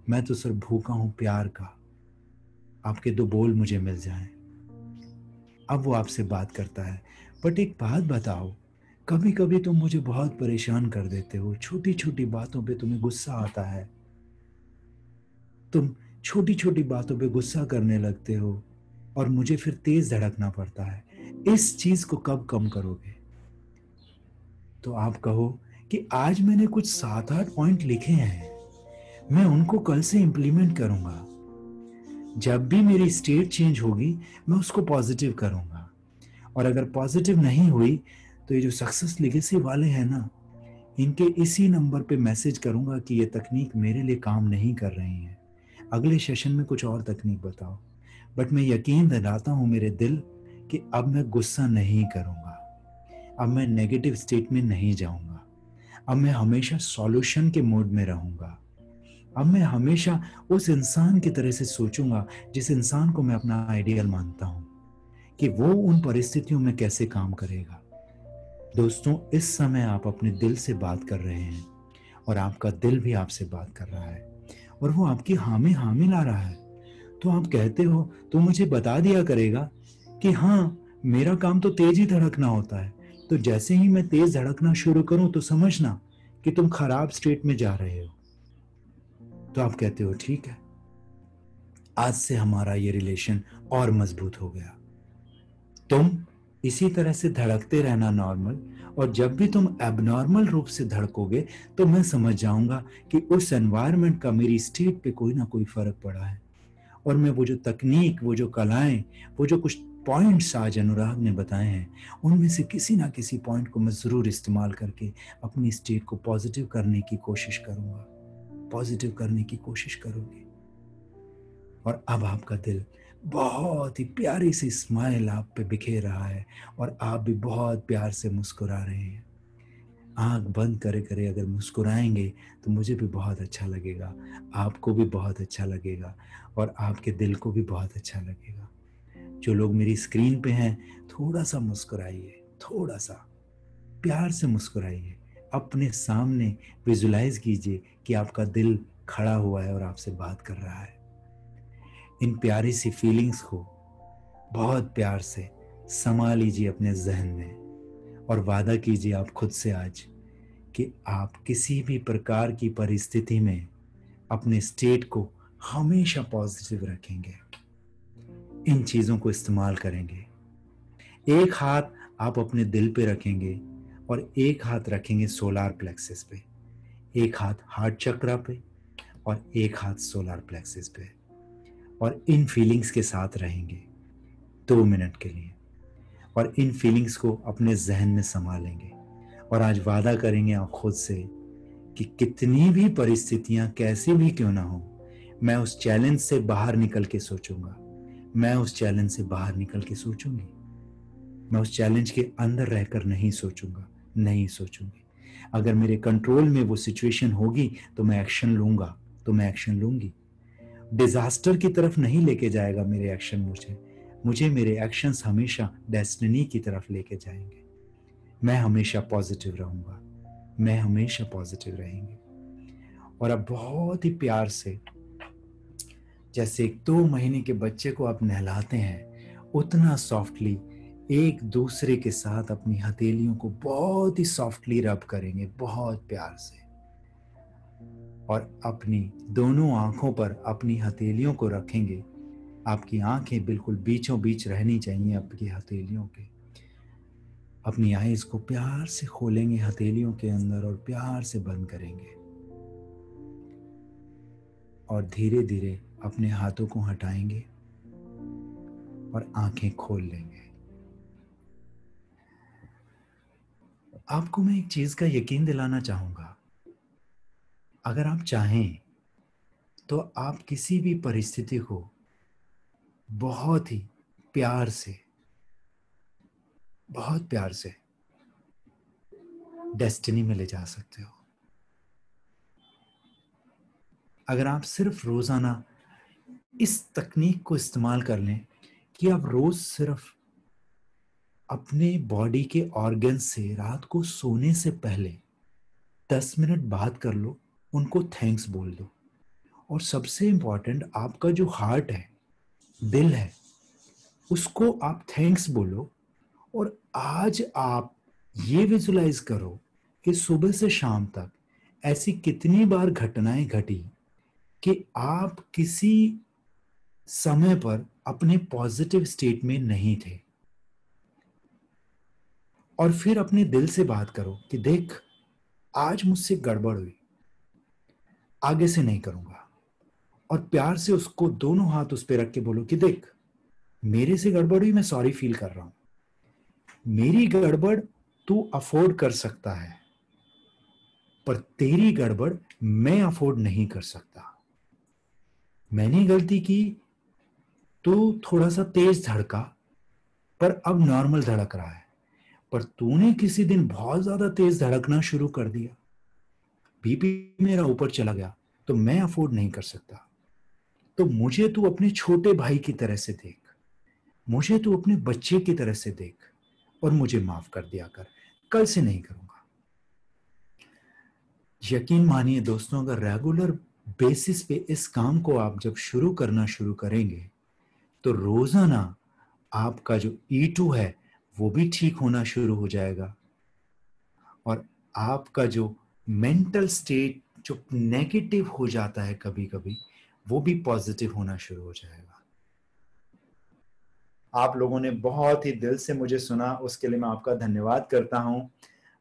मैं तो सिर्फ भूखा हूं प्यार का, आपके 2 बोल मुझे मिल जाएं। अब वो आपसे बात करता है, बट एक बात बताओ, कभी कभी तुम मुझे बहुत परेशान कर देते हो, छोटी छोटी बातों पे तुम्हें गुस्सा आता है, तुम छोटी छोटी बातों पे गुस्सा करने लगते हो और मुझे फिर तेज धड़कना पड़ता है। इस चीज को कब कम करोगे? तो आप कहो कि आज मैंने कुछ 7-8 पॉइंट लिखे हैं, मैं उनको कल से इंप्लीमेंट करूंगा। जब भी मेरी स्टेट चेंज होगी मैं उसको पॉजिटिव करूंगा। और अगर पॉजिटिव नहीं हुई तो ये जो सक्सेस लेगेसी वाले हैं ना, इनके इसी नंबर पे मैसेज करूंगा कि ये तकनीक मेरे लिए काम नहीं कर रही है, अगले सेशन में कुछ और तकनीक बताओ। बट मैं यकीन दिलाता हूं मेरे दिल कि अब मैं गुस्सा नहीं करूंगा, अब मैं नेगेटिव स्टेट में नहीं जाऊंगा, अब मैं हमेशा सॉल्यूशन के मोड में रहूंगा। अब मैं हमेशा उस इंसान की तरह से सोचूंगा जिस इंसान को मैं अपना आइडियल मानता हूं कि वो उन परिस्थितियों में कैसे काम करेगा। दोस्तों, इस समय आप अपने दिल से बात कर रहे हैं और आपका दिल भी आपसे बात कर रहा है और वो आपकी हामी हामी ला रहा है। तो आप कहते हो तो मुझे बता दिया करेगा कि हाँ मेरा काम तो तेज ही धड़कना होता है, तो जैसे ही मैं तेज धड़कना शुरू करूं तो समझना कि तुम खराब स्टेट में जा रहे हो। तो आप कहते हो ठीक है, आज से हमारा ये रिलेशन और मजबूत हो गया। तुम इसी तरह से धड़कते रहना नॉर्मल, और जब भी तुम एबनॉर्मल रूप से धड़कोगे तो मैं समझ जाऊंगा कि उस एनवायरनमेंट का मेरी स्टेट पे कोई ना कोई फर्क पड़ा है। और मैं वो जो तकनीक, वो जो कलाएं, वो जो कुछ पॉइंट्स आज अनुराग ने बताए हैं, उनमें से किसी ना किसी पॉइंट को मैं जरूर इस्तेमाल करके अपनी स्टेट को पॉजिटिव करने की कोशिश करूंगा। पॉजिटिव करने की कोशिश करोगे। और अब आपका दिल बहुत ही प्यारी सी स्माइल आप पे बिखेर रहा है और आप भी बहुत प्यार से मुस्कुरा रहे हैं। आंख बंद करे करे अगर मुस्कुराएंगे तो मुझे भी बहुत अच्छा लगेगा, आपको भी बहुत अच्छा लगेगा और आपके दिल को भी बहुत अच्छा लगेगा। जो लोग मेरी स्क्रीन पे हैं, थोड़ा सा मुस्कुराइए, थोड़ा सा प्यार से मुस्कुराइए। अपने सामने विजुलाइज कीजिए कि आपका दिल खड़ा हुआ है और आपसे बात कर रहा है। इन प्यारी सी फीलिंग्स को बहुत प्यार से समा लीजिए अपने जहन में और वादा कीजिए आप खुद से आज कि आप किसी भी प्रकार की परिस्थिति में अपने स्टेट को हमेशा पॉजिटिव रखेंगे। इन चीजों को इस्तेमाल करेंगे। एक हाथ आप अपने दिल पे रखेंगे और एक हाथ रखेंगे सोलार प्लेक्सिस पे, एक हाथ हार्ट चक्रा पे और एक हाथ सोलार प्लेक्सिस पे, और इन फीलिंग्स के साथ रहेंगे 2 मिनट के लिए और इन फीलिंग्स को अपने जहन में संभालेंगे। और आज वादा करेंगे आप खुद से कि कितनी भी परिस्थितियां कैसी भी क्यों ना हो, मैं उस चैलेंज से बाहर निकल के सोचूंगा, मैं उस चैलेंज से बाहर निकल के सोचूंगी, मैं उस चैलेंज के अंदर रहकर नहीं सोचूंगा, नहीं सोचूंगी। अगर मेरे कंट्रोल में वो सिचुएशन होगी तो मैं एक्शन लूंगा, तो मैं एक्शन लूंगी। डिजास्टर की तरफ नहीं लेके जाएगा मेरे एक्शन, मुझे मेरे एक्शंस हमेशा डेस्टिनी की तरफ लेके जाएंगे। मैं हमेशा पॉजिटिव रहूंगा, मैं हमेशा पॉजिटिव रहेंगे। और अब बहुत ही प्यार से, जैसे एक 2 महीने के बच्चे को आप नहलाते हैं, उतना सॉफ्टली एक दूसरे के साथ अपनी हथेलियों को बहुत ही सॉफ्टली रब करेंगे, बहुत प्यार से। और अपनी दोनों आंखों पर अपनी हथेलियों को रखेंगे। आपकी आंखें बिल्कुल बीचों बीच रहनी चाहिए आपकी हथेलियों के। अपनी आईज को प्यार से खोलेंगे हथेलियों के अंदर और प्यार से बंद करेंगे और धीरे धीरे अपने हाथों को हटाएंगे और आंखें खोल लेंगे। आपको मैं एक चीज का यकीन दिलाना चाहूंगा, अगर आप चाहें तो आप किसी भी परिस्थिति को बहुत ही प्यार से, बहुत प्यार से डेस्टिनी में ले जा सकते हो। अगर आप सिर्फ रोजाना इस तकनीक को इस्तेमाल कर लें कि आप रोज सिर्फ अपने बॉडी के ऑर्गन से रात को सोने से पहले 10 मिनट बात कर लो, उनको थैंक्स बोल दो। और सबसे इंपॉर्टेंट, आपका जो हार्ट है, दिल है, उसको आप थैंक्स बोलो। और आज आप ये विजुलाइज करो कि सुबह से शाम तक ऐसी कितनी बार घटनाएं घटी कि आप किसी समय पर अपने पॉजिटिव स्टेट में नहीं थे। और फिर अपने दिल से बात करो कि देख, आज मुझसे गड़बड़ हुई, आगे से नहीं करूंगा। और प्यार से उसको दोनों हाथ उस पर रख के बोलो कि देख, मेरे से गड़बड़ हुई, मैं सॉरी फील कर रहा हूं। मेरी गड़बड़ तू अफोर्ड कर सकता है, पर तेरी गड़बड़ मैं अफोर्ड नहीं कर सकता। मैंने गलती की, तू थोड़ा सा तेज धड़का पर अब नॉर्मल धड़क रहा है। पर तूने किसी दिन बहुत ज्यादा तेज धड़कना शुरू कर दिया, बीपी मेरा ऊपर चला गया, तो मैं अफोर्ड नहीं कर सकता। तो मुझे तू अपने छोटे भाई की तरह से देख, मुझे तू अपने बच्चे की तरह से देख और मुझे माफ कर दिया कर, कल से नहीं करूंगा। यकीन मानिए दोस्तों, अगर रेगुलर बेसिस पे इस काम को आप जब शुरू करना शुरू करेंगे तो रोजाना आपका जो E2 है वो भी ठीक होना शुरू हो जाएगा और आपका जो मेंटल स्टेट जो नेगेटिव हो जाता है कभी कभी, वो भी पॉजिटिव होना शुरू हो जाएगा। आप लोगों ने बहुत ही दिल से मुझे सुना, उसके लिए मैं आपका धन्यवाद करता हूं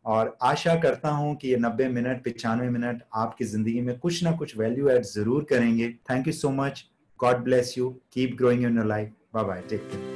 और आशा करता हूं कि ये 90 मिनट 95 मिनट आपकी जिंदगी में कुछ ना कुछ वैल्यू ऐड जरूर करेंगे। Thank you so much. God bless you. Keep growing in your life. Bye bye. Take care.